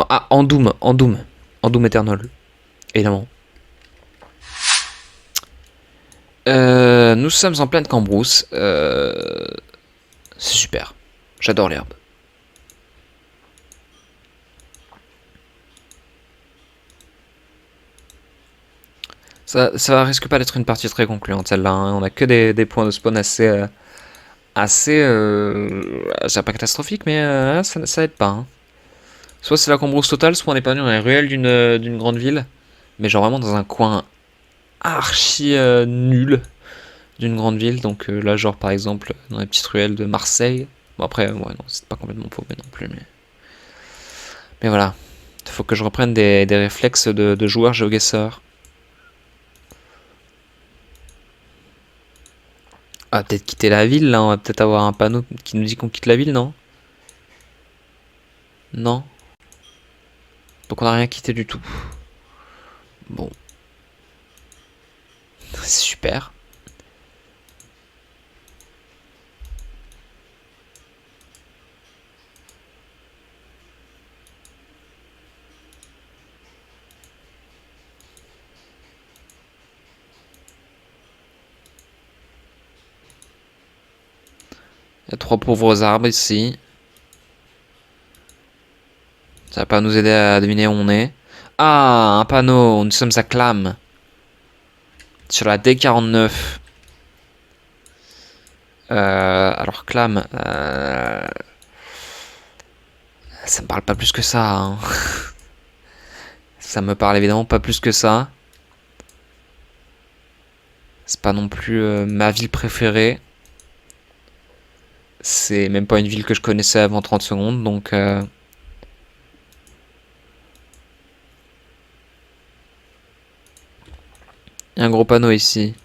Ah, en Doom, en Doom. En Doom Eternal. Évidemment. Nous sommes en pleine cambrousse. C'est super. J'adore l'herbe. Ça risque pas d'être une partie très concluante celle-là. Hein. On a que des points de spawn c'est pas catastrophique, mais ça aide pas. Hein. Soit c'est la cambrousse totale, soit on est perdu dans les ruelles d'une grande ville, mais genre vraiment dans un coin archi nul d'une grande ville. Donc là, genre par exemple dans les petites ruelles de Marseille. Bon après, ouais, non, c'est pas complètement paumé non plus, mais voilà. Il faut que je reprenne des réflexes de joueur géoguesseur. On va peut-être quitter la ville là, on va peut-être avoir un panneau qui nous dit qu'on quitte la ville, non? Non. Donc on n'a rien quitté du tout. Bon. C'est super. Il y a 3 pauvres arbres ici. Ça va pas nous aider à deviner où on est. Ah, un panneau. Nous sommes à Clam. Sur la D49. Alors Clam, ça me parle pas plus que ça, hein. Ça me parle évidemment pas plus que ça. C'est pas non plus ma ville préférée. C'est même pas une ville que je connaissais avant 30 secondes, donc... Il y a un gros panneau ici.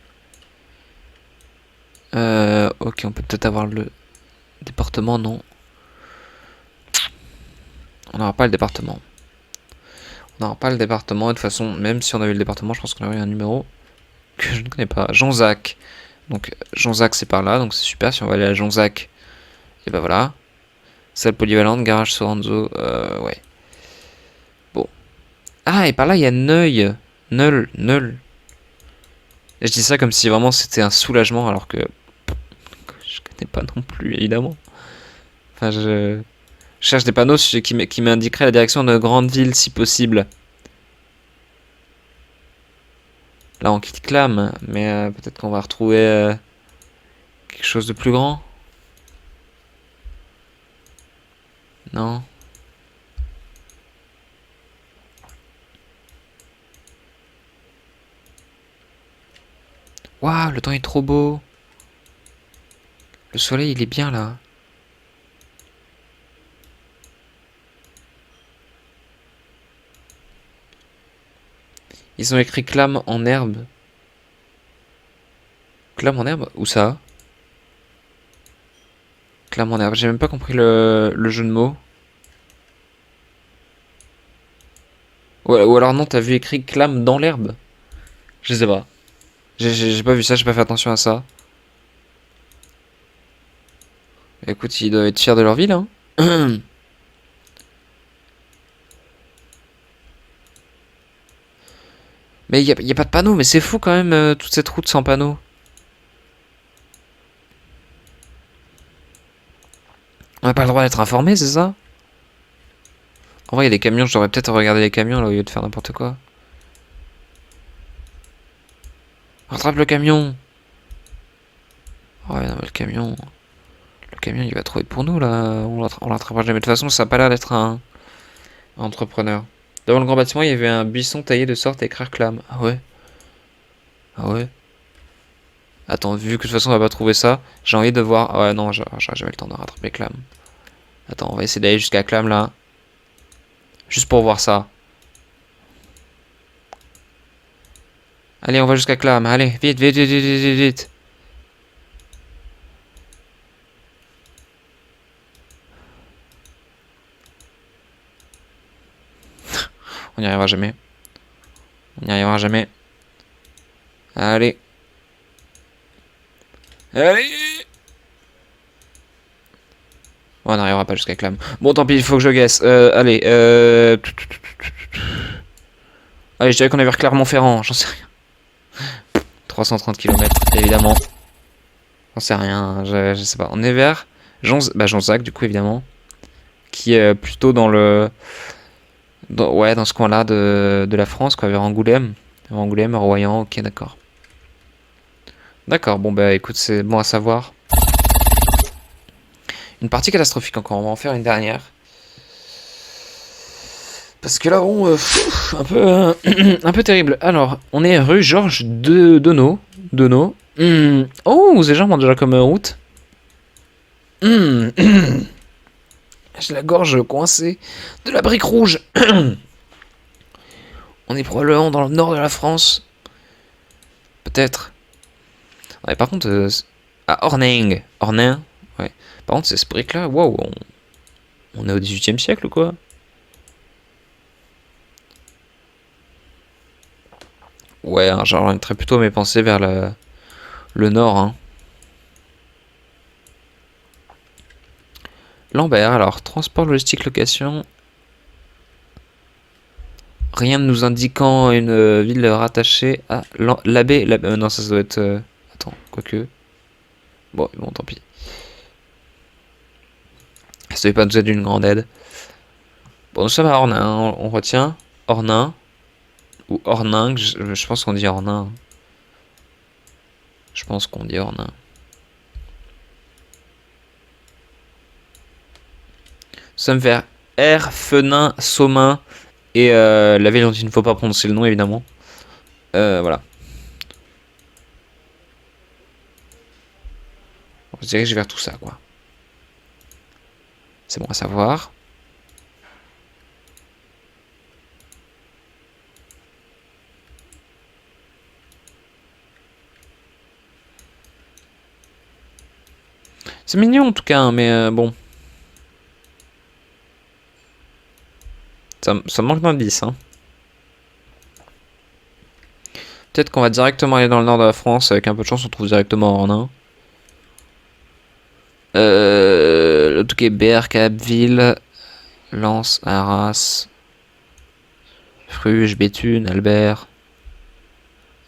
Ok, on peut peut-être avoir le département, non. On n'aura pas le département. On n'aura pas le département, et de toute façon, même si on avait le département, je pense qu'on aurait eu un numéro que je ne connais pas. Jonzac. Donc, Jonzac, c'est par là, donc c'est super. Si on va aller à Jonzac, et ben voilà. Salle polyvalente, garage Soranzo, ouais. Bon. Ah, et par là, il y a Neuil. Neul. Et je dis ça comme si vraiment c'était un soulagement, alors que je connais pas non plus, évidemment. Enfin, je cherche des panneaux qui m'indiqueraient la direction de grande ville, si possible. Là, on quitte Clam, mais peut-être qu'on va retrouver quelque chose de plus grand. Non. Waouh, le temps est trop beau. Le soleil, il est bien là. Ils ont écrit Clam en herbe. Clam en herbe? Où ça? Clam en herbe. J'ai même pas compris le jeu de mots. Ou alors non, t'as vu écrit Clam dans l'herbe? Je sais pas. J'ai pas vu ça, j'ai pas fait attention à ça. Écoute, ils doivent être fiers de leur ville, hein. Mais y a pas de panneau, mais c'est fou quand même, toute cette route sans panneau. On n'a pas le droit d'être informé, c'est ça? En vrai, il y a des camions, je devrais peut-être regarder les camions là au lieu de faire n'importe quoi. Rattrape le camion! Ouais, non, mais le camion. Le camion, il va trop être pour nous là. On l'attrapera jamais. De toute façon, ça a pas l'air d'être un entrepreneur. Devant le grand bâtiment, il y avait un buisson taillé de sorte à écrire Clam. Ah ouais? Ah ouais? Attends, vu que de toute façon on va pas trouver ça, j'ai envie de voir. Ah ouais, non, j'aurai jamais le temps de rattraper Clam. Attends, on va essayer d'aller jusqu'à Clam là. Juste pour voir ça. Allez, on va jusqu'à Clam. Allez, vite. On n'y arrivera jamais. On n'y arrivera jamais. Allez. Allez. On n'arrivera pas jusqu'à Clam. Bon, tant pis, il faut que je guesse. Allez. Allez, je dirais qu'on est vers Clermont-Ferrand. J'en sais rien. 330 km, évidemment. J'en sais rien. Je sais pas. On est vers Jonzac, du coup, évidemment. Qui est plutôt dans le... ouais, dans ce coin-là de la France, quoi, vers Angoulême. Angoulême, Royan, ok, d'accord. D'accord, bon, bah écoute, c'est bon à savoir. Une partie catastrophique encore, on va en faire une dernière. Parce que là, bon, un peu, un peu terrible. Alors, on est rue Georges Denot. Oh, ces gens ont déjà comme route. J'ai la gorge coincée de la brique rouge. On est probablement dans le nord de la France. Peut-être. Ouais, par contre, à Orning. Ouais. Par contre, c'est ce brique-là, waouh, on est au 18e siècle ou quoi? Ouais, hein, j'orienterais plutôt mes pensées vers le nord, hein. Lambert, alors, transport, logistique, location. Rien ne nous indiquant une ville rattachée à l'abbé. Non, ça doit être... attends, quoique... Bon, tant pis. Ça devait pas nous être d'une grande aide. Bon, nous sommes à Ornain, on retient. Ornain. ou Orningue. Je pense qu'on dit Ornin. Je pense qu'on dit Ornin. Nous sommes vers Erfenin, Somain et la ville dont il ne faut pas prononcer le nom évidemment. Voilà. On se dirige vers tout ça quoi. C'est bon à savoir. C'est mignon en tout cas, hein, mais bon. Ça manque d'indices. Hein. Peut-être qu'on va directement aller dans le nord de la France. Avec un peu de chance, on trouve directement en un. Le tout qui est Berck, Abbeville, Lens, Arras, Fruges, Béthune, Albert.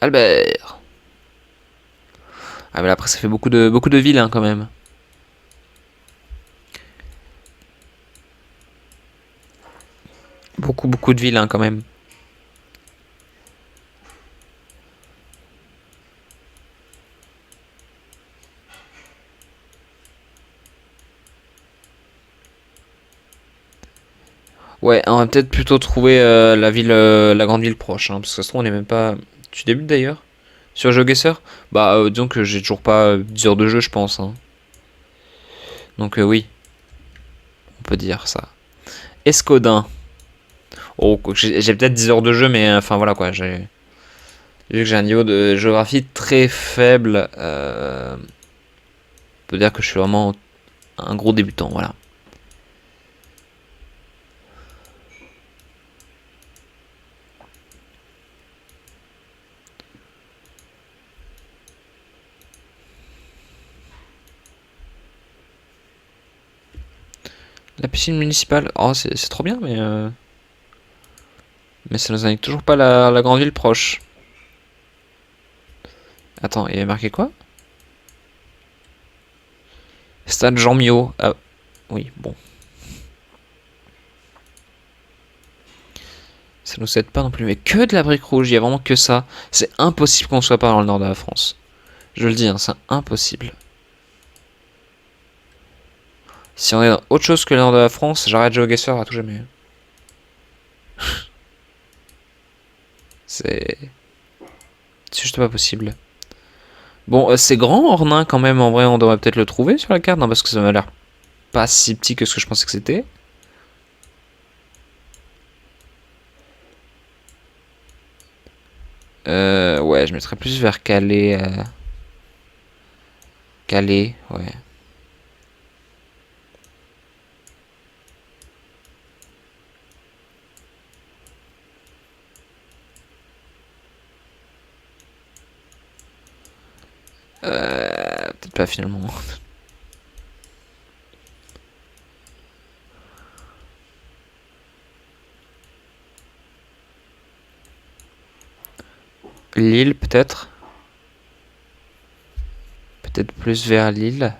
Albert. Ah mais là, après ça fait beaucoup de villes hein, quand même. Beaucoup de villes hein, quand même. Ouais, on va peut-être plutôt trouver la ville, la grande ville proche, hein, parce que ça se trouve on est même pas. Tu débutes d'ailleurs sur GeoGuessr. Bah disons que j'ai toujours pas 10 heures de jeu, je pense. Hein. Donc oui, on peut dire ça. Escodin. Oh, j'ai peut-être 10 heures de jeu, mais enfin voilà quoi. Vu que j'ai un niveau de géographie très faible, on peut dire que je suis vraiment un gros débutant, voilà. La piscine municipale, oh c'est trop bien, mais ça nous indique toujours pas la grande ville proche. Attends, il y avait marqué quoi? Stade Jean Mio. Ah, oui, bon. Ça nous aide pas non plus, mais que de la brique rouge, il y a vraiment que ça. C'est impossible qu'on soit pas dans le nord de la France. Je le dis, hein, c'est impossible. Si on est dans autre chose que le nord de la France, j'arrête GeoGuessr à tout jamais. C'est juste pas possible. Bon, c'est grand Ornain quand même, en vrai, on devrait peut-être le trouver sur la carte, non, parce que ça m'a l'air pas si petit que ce que je pensais que c'était. Ouais, je mettrais plus vers Calais. Calais, ouais. Peut-être pas finalement. Lille, peut-être. Peut-être plus vers Lille.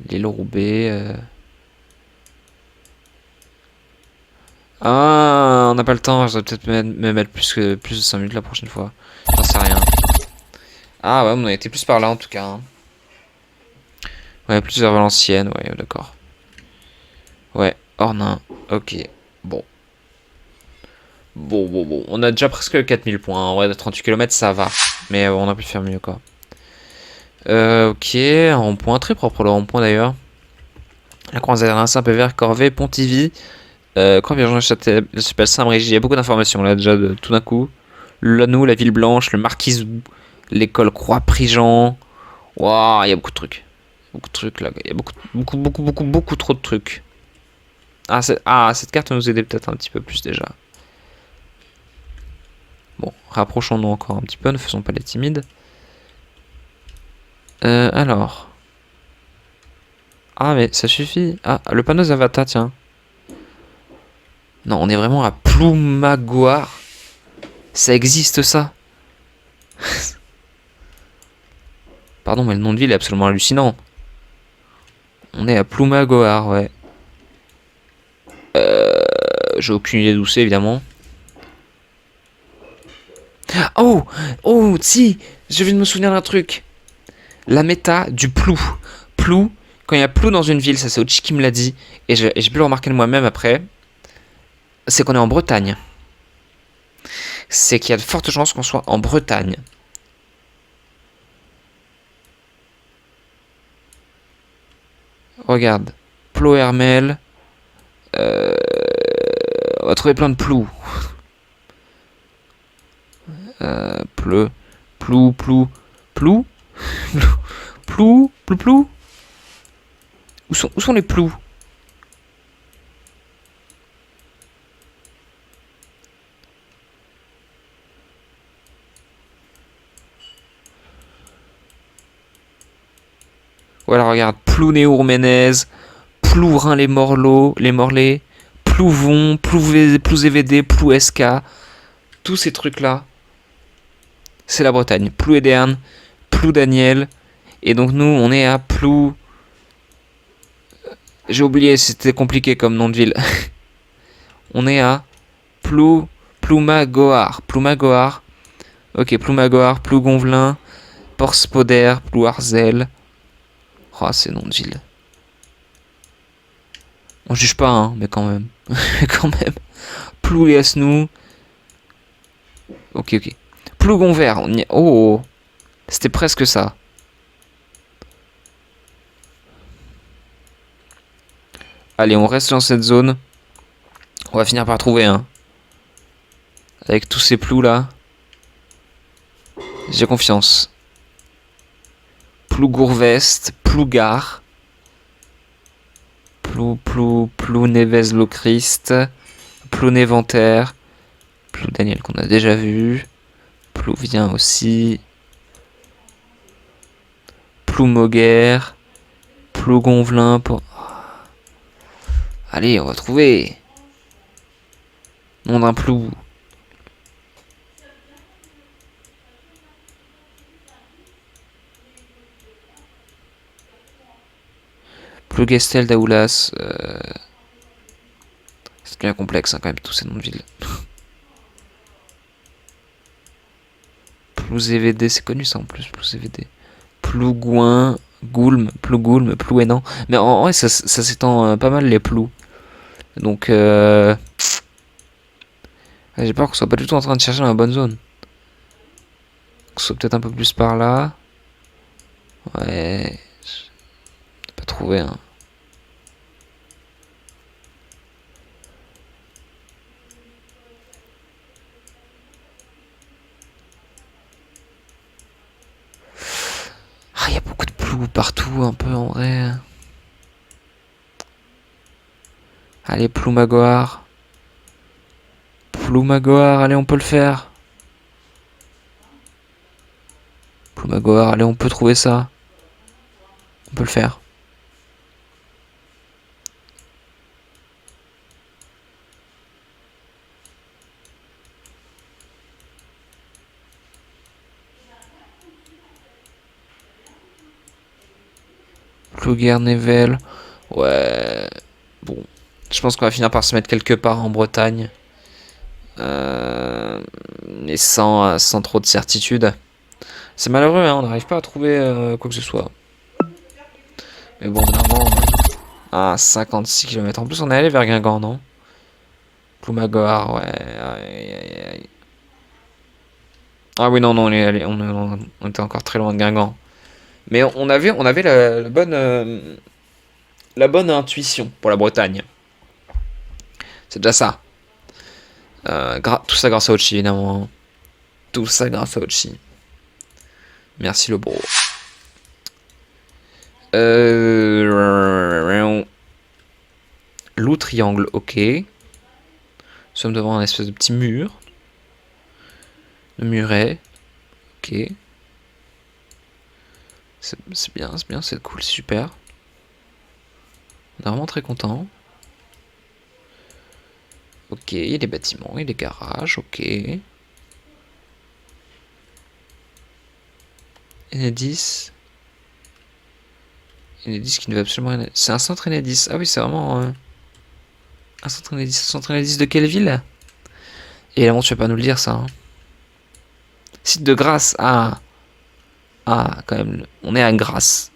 Lille-Roubaix. Ah, on n'a pas le temps, je dois peut-être me mettre plus de 5 minutes la prochaine fois. J'en sais rien. Ah ouais, on a été plus par là en tout cas. Hein. Ouais, plus vers Valenciennes, ouais, d'accord. Ouais, Ornain, ok. Bon. Bon. On a déjà presque 4000 points. En vrai, de 38 km, ça va. Mais on a pu faire mieux, quoi. Ok, un rond-point. Très propre, le rond-point, d'ailleurs. La croisade Saint-Péver, Corvée, Pontivy. Jean Châtel, Saint-Brégy. Il y a beaucoup d'informations, là, déjà, tout d'un coup. Lannou, la Ville Blanche, le Marquisou, l'école Croix-Prigent. Waouh, il y a beaucoup de trucs. Beaucoup de trucs, là. Il y a beaucoup trop de trucs. Cette carte nous aidait peut-être un petit peu plus, déjà. Bon, rapprochons-nous encore un petit peu, ne faisons pas les timides. Alors. Ah, mais ça suffit. Ah, le panneau Zavata, tiens. Non, on est vraiment à Ploumagoar. Ça existe, ça. Pardon, mais le nom de ville est absolument hallucinant. On est à Ploumagoar, ouais. J'ai aucune idée d'où c'est, évidemment. Oh! Oh, si! Je viens de me souvenir d'un truc. La méta du plou. Plou, quand il y a plou dans une ville, ça c'est Ochi qui me l'a dit, et j'ai pu le remarquer de moi-même après, c'est qu'on est en Bretagne. C'est qu'il y a de fortes chances qu'on soit en Bretagne. Regarde. Plou Hermel. On va trouver plein de plou. Pleu. Plou, plou. Plou? Plou, plou, plou. Où sont les plous? Voilà, regarde. Plounéourménez, Plourin les Morlots, les Morlaix, Plouvon, Plouzévédé, Plouesca. Tous ces trucs-là, c'est la Bretagne. Plouéderne, Ploudaniel. Et donc nous, on est à Plou... J'ai oublié, c'était compliqué comme nom de ville. On est à Ploumagoar. Ploumagoar. Ok, Ploumagoar, Plougonvelin, Porspoder, Plouarzel. Oh, c'est nom de ville. On juge pas, hein, mais quand même. Quand même. Plouléasnou. Ok, ok. Plougonvert. Oh, c'était presque ça. Allez, on reste dans cette zone. On va finir par trouver un. Avec tous ces plous là. J'ai confiance. Plougourvest, Plougar. Plounévez le Christ. Plounéventaire. Ploudaniel qu'on a déjà vu. Plouvien aussi. Ploumoguer. Plougonvelin. Allez, on va trouver. Nom d'un plou. Plougestel d'Aoulas. C'est bien complexe hein, quand même tous ces noms de villes. Plouzévédé, c'est connu ça en plus, Plouzévédé. Plougouin, Plougoulm, Plouénan. Mais en vrai, ça s'étend pas mal les plous. Donc, j'ai peur qu'on soit pas du tout en train de chercher dans la bonne zone. Qu'on soit peut-être un peu plus par là. Ouais. J'ai pas trouvé, hein. Ah, il y a beaucoup de plous partout, un peu en vrai. Allez, Ploumagoar. Ploumagoar, allez, on peut le faire. Ploumagoar, allez, on peut trouver ça. On peut le faire. Plouguer-Nevel. Ouais. Bon. Je pense qu'on va finir par se mettre quelque part en Bretagne. Mais sans trop de certitude. C'est malheureux, hein, on n'arrive pas à trouver quoi que ce soit. Mais bon, vraiment. Ah, 56 km. En plus, on est allé vers Guingamp, non? Ploumagor, ouais. Aïe, aïe, aïe. Ah oui, non, non, on était encore très loin de Guingamp. Mais on avait la bonne intuition pour la Bretagne. C'est déjà ça. Tout ça grâce à Ochi, évidemment. Tout ça grâce à Ochi. Merci le bro. Loup triangle, ok. Nous sommes devant un espèce de petit mur. Le muret. Ok. C'est bien, c'est cool, c'est super. On est vraiment très content. Ok, il y a des bâtiments, il y a des garages, ok. Enedis. Enedis qui ne veut absolument rien. C'est un centre Enedis. Ah oui, c'est vraiment. Un 190 de quelle ville? Évidemment, tu vas pas nous le dire, ça. Hein. Site de Grasse. Ah. Ah, quand même. On est à Grasse.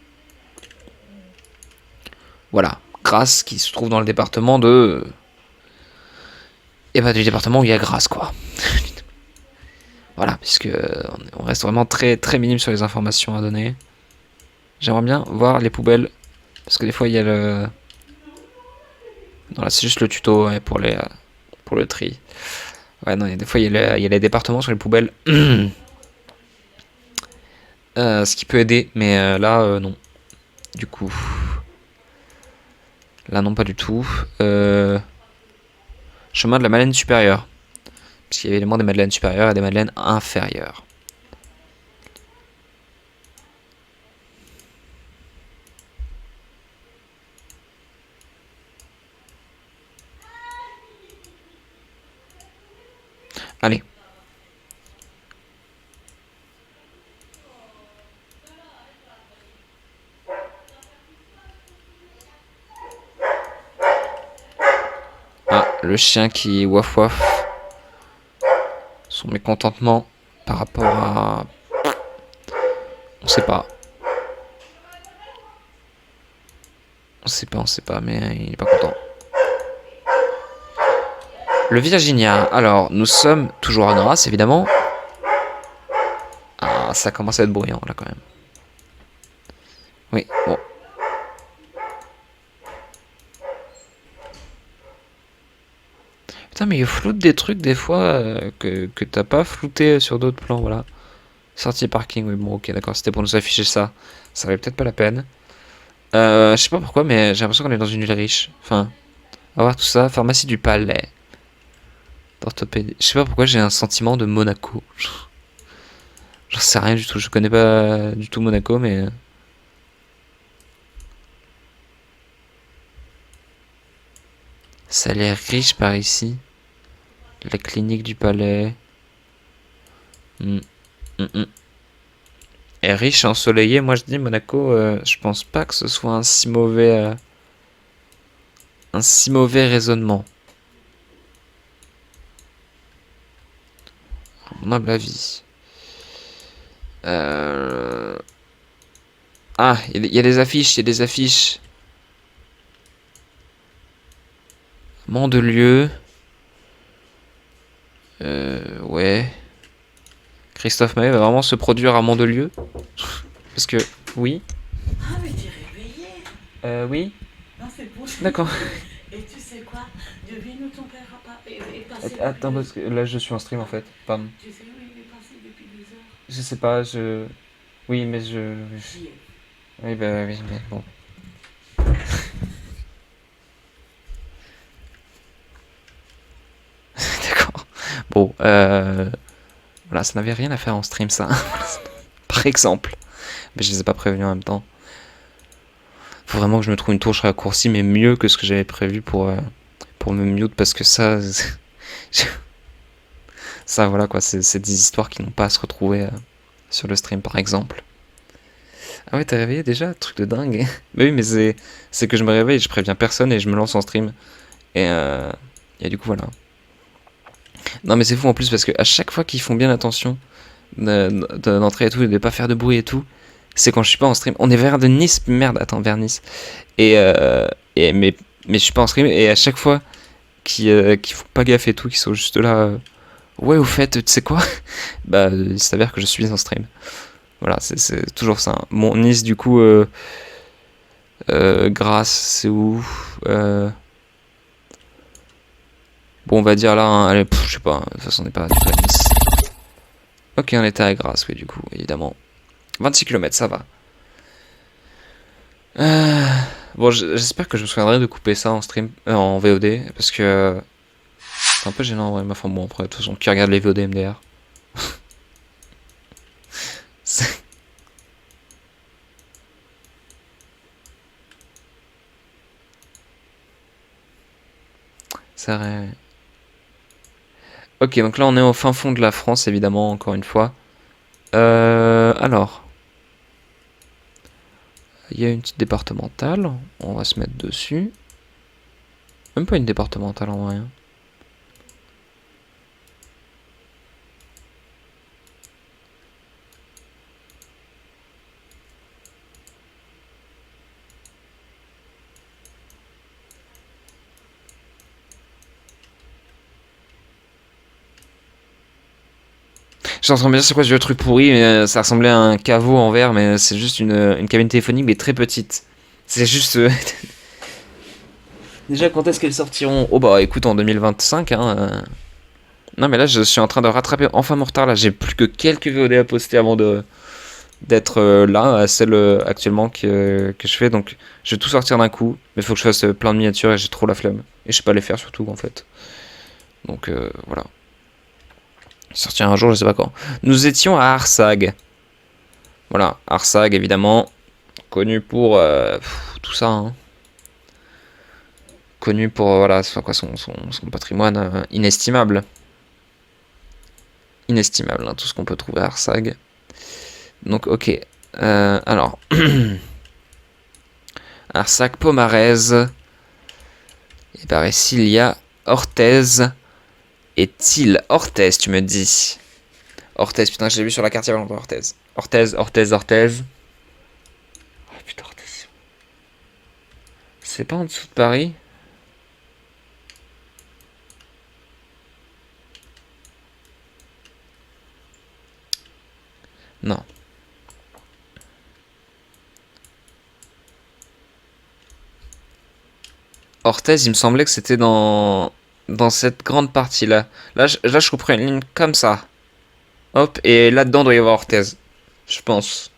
Voilà. Grasse qui se trouve dans le département de... Et bah, du département où il y a Grasse, quoi. Voilà, puisque on reste vraiment très, très minime sur les informations à donner. J'aimerais bien voir les poubelles. Parce que des fois, il y a le... Non, là, c'est juste le tuto ouais, pour le tri. Ouais, non, des fois, il y a les départements sur les poubelles. Ce qui peut aider, mais là, non. Du coup... Là, non, pas du tout. Chemin de la Madeleine supérieure. Parce qu'il y a évidemment des madeleines supérieures et des madeleines inférieures. Allez. Ah, le chien qui waf waf. Son mécontentement par rapport à... On sait pas. On sait pas, mais il est pas content. Le Virginia. Alors, nous sommes toujours à Grasse, évidemment. Ah, ça commence à être bruyant, là, quand même. Oui, bon. Putain, mais il floute des trucs, des fois, que t'as pas flouté sur d'autres plans, voilà. Sortie parking, oui, bon, ok, d'accord, c'était pour nous afficher ça. Ça valait peut-être pas la peine. Je sais pas pourquoi, mais j'ai l'impression qu'on est dans une ville riche. Enfin, on va voir tout ça. Pharmacie du Palais. D'orthopédie. Je sais pas pourquoi j'ai un sentiment de Monaco. J'en sais rien du tout. Je connais pas du tout Monaco, mais... Ça a l'air riche par ici. La clinique du Palais. Hmm, hmm, hmm. Et riche et ensoleillé, moi je dis Monaco, je pense pas que ce soit un si mauvais raisonnement. À mon humble avis. Ah, il y a des affiches, il y a des affiches. Mandelieu. Ouais. Christophe Maé va vraiment se produire à Mandelieu. Parce que, oui. Ah, mais t'es réveillé. Oui. Non, c'est pour D'accord. Et tu sais quoi? Devine où ton père est passé Attends, depuis parce que là je suis en stream en fait. Pardon. Tu sais où il est passé depuis 2 heures? Je sais pas, je. Oui, mais je. J'y ai. Oui, bah oui, mais bon. D'accord. Bon, voilà, ça n'avait rien à faire en stream, ça. Par exemple. Mais je les ai pas prévenus en même temps. Faut vraiment que je me trouve une touche raccourcie, mais mieux que ce que j'avais prévu pour me mute, parce que ça. Ça, voilà quoi, c'est des histoires qui n'ont pas à se retrouver sur le stream, par exemple. Ah ouais, t'es réveillé déjà? Truc de dingue. Bah oui, mais c'est que je me réveille, je préviens personne et je me lance en stream. Et du coup, voilà. Non, mais c'est fou en plus parce que à chaque fois qu'ils font bien attention d'entrer et tout, et de pas faire de bruit et tout, c'est quand je suis pas en stream. On est vers de Nice, merde, attends, vers Nice. Et, euh, mais je suis pas en stream et à chaque fois qu'ils font pas gaffe et tout, qu'ils sont juste là. Ouais, au fait, tu sais quoi? Bah, il s'avère que je suis en stream. Voilà, c'est toujours ça. Bon, Nice, du coup, Grasse, c'est où? Bon, on va dire là, hein, allez, je sais pas, de toute façon, on n'est pas du tout à Nice. Ok, on était à Grasse, oui, du coup, évidemment. 26 km, ça va. Euh, Bon, j'espère que je me souviendrai de couper ça en stream, en VOD, parce que c'est un peu gênant, ouais, mais enfin bon, après, de toute façon, qui regarde les VOD MDR? C'est- Ça aurait- Ok, donc là, on est au fin fond de la France, évidemment, encore une fois. Alors, il y a une petite départementale, on va se mettre dessus. Même pas une départementale en vrai, hein. J'étais en train de me dire c'est quoi ce vieux truc pourri, mais ça ressemblait à un caveau en verre, mais c'est juste une cabine téléphonique, mais très petite. C'est juste. Déjà, quand est-ce qu'elles sortiront? Oh bah écoute, en 2025, hein. Non, mais là, je suis en train de rattraper enfin mon retard. Là, j'ai plus que quelques VOD à poster avant de d'être là, à celle actuellement que je fais. Donc, je vais tout sortir d'un coup. Mais il faut que je fasse plein de miniatures et j'ai trop la flemme. Et je sais pas les faire surtout, en fait. Donc, voilà. Sortir un jour, je sais pas quand. Nous étions à Arsag. Voilà, Arsag, évidemment. Connu pour tout ça, hein. Connu pour voilà, quoi, son patrimoine inestimable. Inestimable, hein, tout ce qu'on peut trouver à Arsag. Donc, ok. Alors. Arsac, Pomarez. Et par ici, il y a Orthez. Et Til. Orthez, tu me dis. Orthez, putain, je l'ai vu sur la carte il y a longtemps, Orthez. Orthez. Oh putain, Orthez. C'est pas en dessous de Paris? Non. Orthez, il me semblait que c'était dans cette grande partie-là. Là, je couperais une ligne comme ça. Hop, et là-dedans doit y avoir Orthez. Je pense.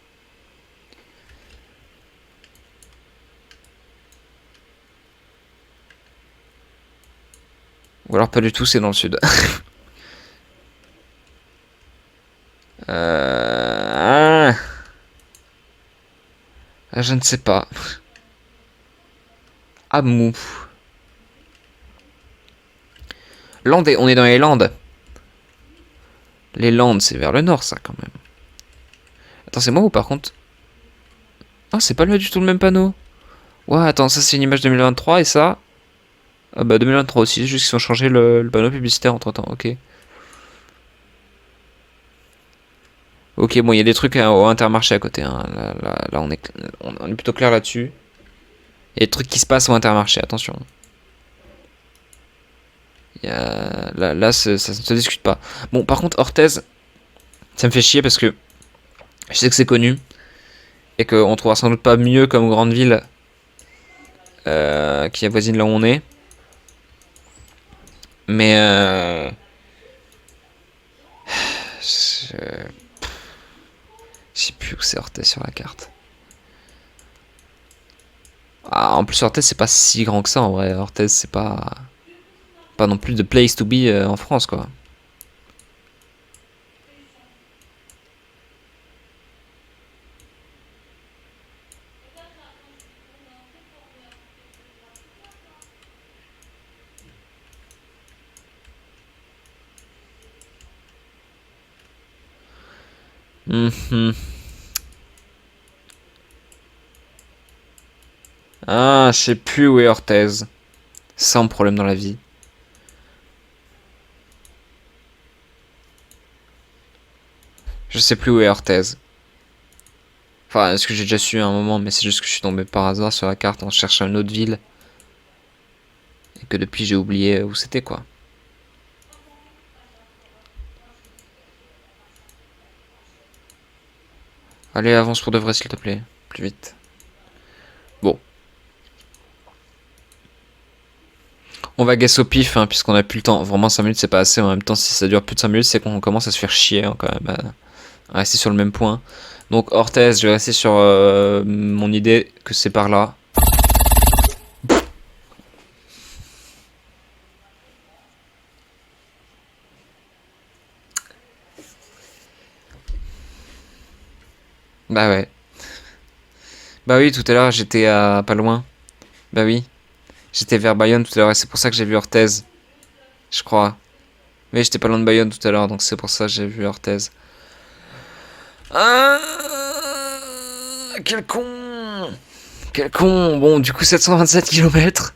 Ou alors pas du tout, c'est dans le sud. euh... Je ne sais pas. Amou. Landais, on est dans les Landes. Les Landes, c'est vers le nord, ça, quand même. Attends, c'est moi ou par contre... Ah, c'est pas du tout le même panneau. Ouais, attends, ça c'est une image 2023 et ça... Ah bah 2023 aussi, juste qu'ils ont changé le panneau publicitaire entre temps, ok. Ok, bon, il y a des trucs au Intermarché à côté, hein. Là, on est plutôt clair là-dessus. Il y a des trucs qui se passent au Intermarché, attention. Là, ça ne se discute pas. Bon, par contre, Orthez, ça me fait chier parce que je sais que c'est connu et qu'on trouvera sans doute pas mieux comme grande ville qui avoisine là où on est. Mais je sais plus où c'est Orthez sur la carte. Ah, en plus, Orthez, c'est pas si grand que ça en vrai. Orthez, c'est pas non plus de place to be en France, quoi. Mhm. Ah, je sais plus où est Orthez. Sans problème dans la vie. Je sais plus où est Orthez. Enfin, est-ce que j'ai déjà su à un moment, mais c'est juste que je suis tombé par hasard sur la carte en cherchant une autre ville. Et que depuis j'ai oublié où c'était, quoi. Allez, avance pour de vrai, s'il te plaît. Plus vite. Bon. On va guess au pif, hein, puisqu'on a plus le temps. Vraiment, 5 minutes, c'est pas assez. En même temps, si ça dure plus de 5 minutes, c'est qu'on commence à se faire chier, hein, quand même. À rester sur le même point. Donc, Orthez, je vais rester sur mon idée que c'est par là. Bah ouais. Bah oui, tout à l'heure, j'étais à pas loin. Bah oui. J'étais vers Bayonne tout à l'heure et c'est pour ça que j'ai vu Orthez. Je crois. Mais j'étais pas loin de Bayonne tout à l'heure, donc c'est pour ça que j'ai vu Orthez. Ah, quel con! Quel con! Bon, du coup, 727 km.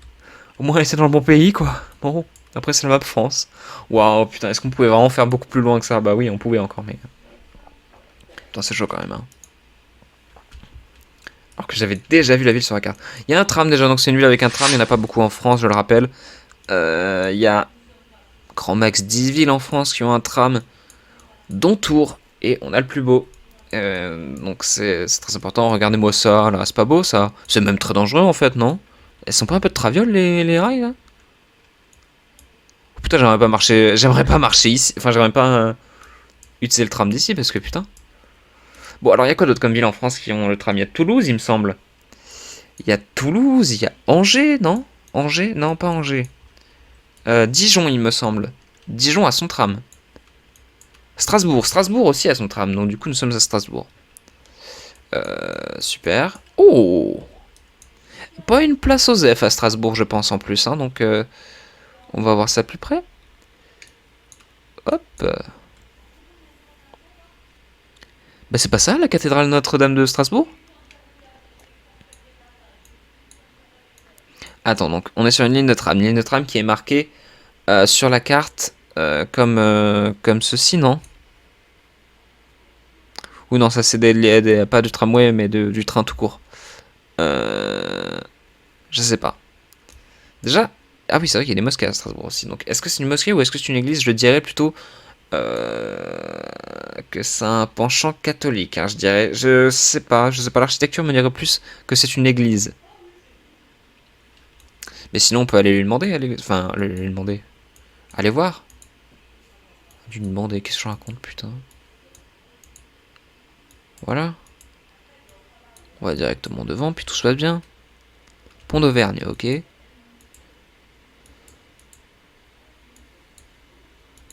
Au moins, c'est dans le bon pays, quoi. Bon, après, c'est la map France. Waouh, putain, est-ce qu'on pouvait vraiment faire beaucoup plus loin que ça? Bah oui, on pouvait encore, mais... Putain, c'est chaud quand même, hein. Alors que j'avais déjà vu la ville sur la carte. Il y a un tram déjà, donc c'est une ville avec un tram. Il n'y en a pas beaucoup en France, je le rappelle. Il y a grand max 10 villes en France qui ont un tram, dont Tours. Et on a le plus beau. Donc c'est très important. Regardez-moi ça, là, c'est pas beau ça. C'est même très dangereux en fait, non? Elles sont pas un peu de traviole les rails là? Oh, putain, j'aimerais pas marcher ici. Enfin, j'aimerais pas utiliser le tram d'ici parce que putain. Bon, alors il y a quoi d'autre comme ville en France qui ont le tram? Il y a Toulouse, il me semble. Il y a Toulouse, il y a Angers, non? Angers? Non, pas Angers. Dijon, il me semble. Dijon a son tram. Strasbourg aussi a son tram. Donc du coup, nous sommes à Strasbourg. Super. Oh! Pas une place aux F à Strasbourg, je pense, en plus. Hein, donc, on va voir ça de plus près. Hop. Bah, c'est pas ça, la cathédrale Notre-Dame de Strasbourg? Attends, donc, on est sur une ligne de tram. Une ligne de tram qui est marquée sur la carte comme ceci, non? Ou non, ça c'est pas du tramway, mais du train tout court. Je sais pas. Déjà, ah oui, c'est vrai qu'il y a des mosquées à Strasbourg aussi. Donc, est-ce que c'est une mosquée ou est-ce que c'est une église? Je dirais plutôt que c'est un penchant catholique. Hein, je dirais, je sais pas. L'architecture me dirait plus que c'est une église. Mais sinon, on peut aller lui demander. Enfin, lui demander. Allez voir. Lui demander. Qu'est-ce que je raconte, putain. Voilà. On va directement devant, puis tout se passe bien. Pont d'Auvergne, ok.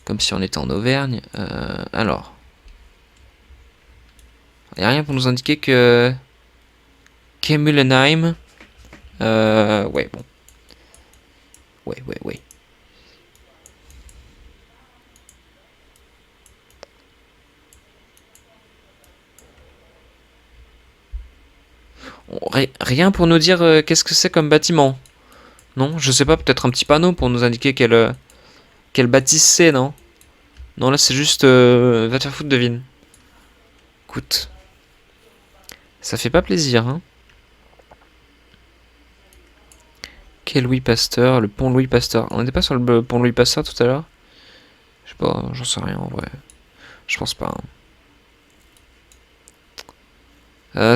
Comme si on était en Auvergne. Alors. Il n'y a rien pour nous indiquer que... Kemullenheim. Ouais, bon. Ouais. Rien pour nous dire qu'est-ce que c'est comme bâtiment. Non, je sais pas, peut-être un petit panneau pour nous indiquer quel bâtisse c'est, non? Non, là c'est juste... va te faire foutre, devine. Écoute. Ça fait pas plaisir, hein. Quel Louis Pasteur, le pont Louis Pasteur. On n'était pas sur le pont Louis Pasteur tout à l'heure? Je sais pas, j'en sais rien en vrai. Je pense pas.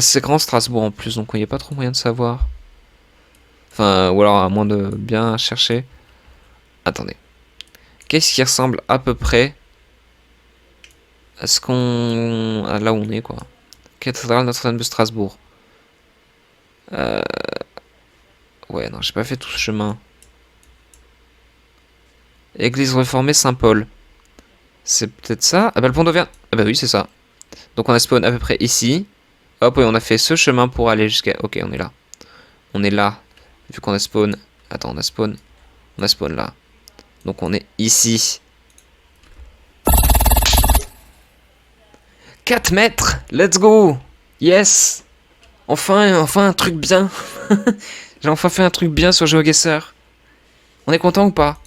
C'est grand Strasbourg en plus, donc il n'y a pas trop moyen de savoir. Enfin, ou alors à moins de bien chercher. Attendez. Qu'est-ce qui ressemble à peu près à ce qu'on... à là où on est, quoi. Cathédrale Notre-Dame de Strasbourg. Ouais, non, j'ai pas fait tout ce chemin. Église réformée Saint-Paul. C'est peut-être ça? Ah bah le pont d'Auvergne. Ah bah oui, c'est ça. Donc on a spawn à peu près ici. Hop, oui, on a fait ce chemin pour aller jusqu'à... Ok, on est là. On est là. Vu qu'on a spawn... Attends, on a spawn... On a spawn là. Donc on est ici. 4 mètres. Let's go. Yes. Enfin un truc bien. J'ai enfin fait un truc bien sur GeoGuessr. On est content ou pas?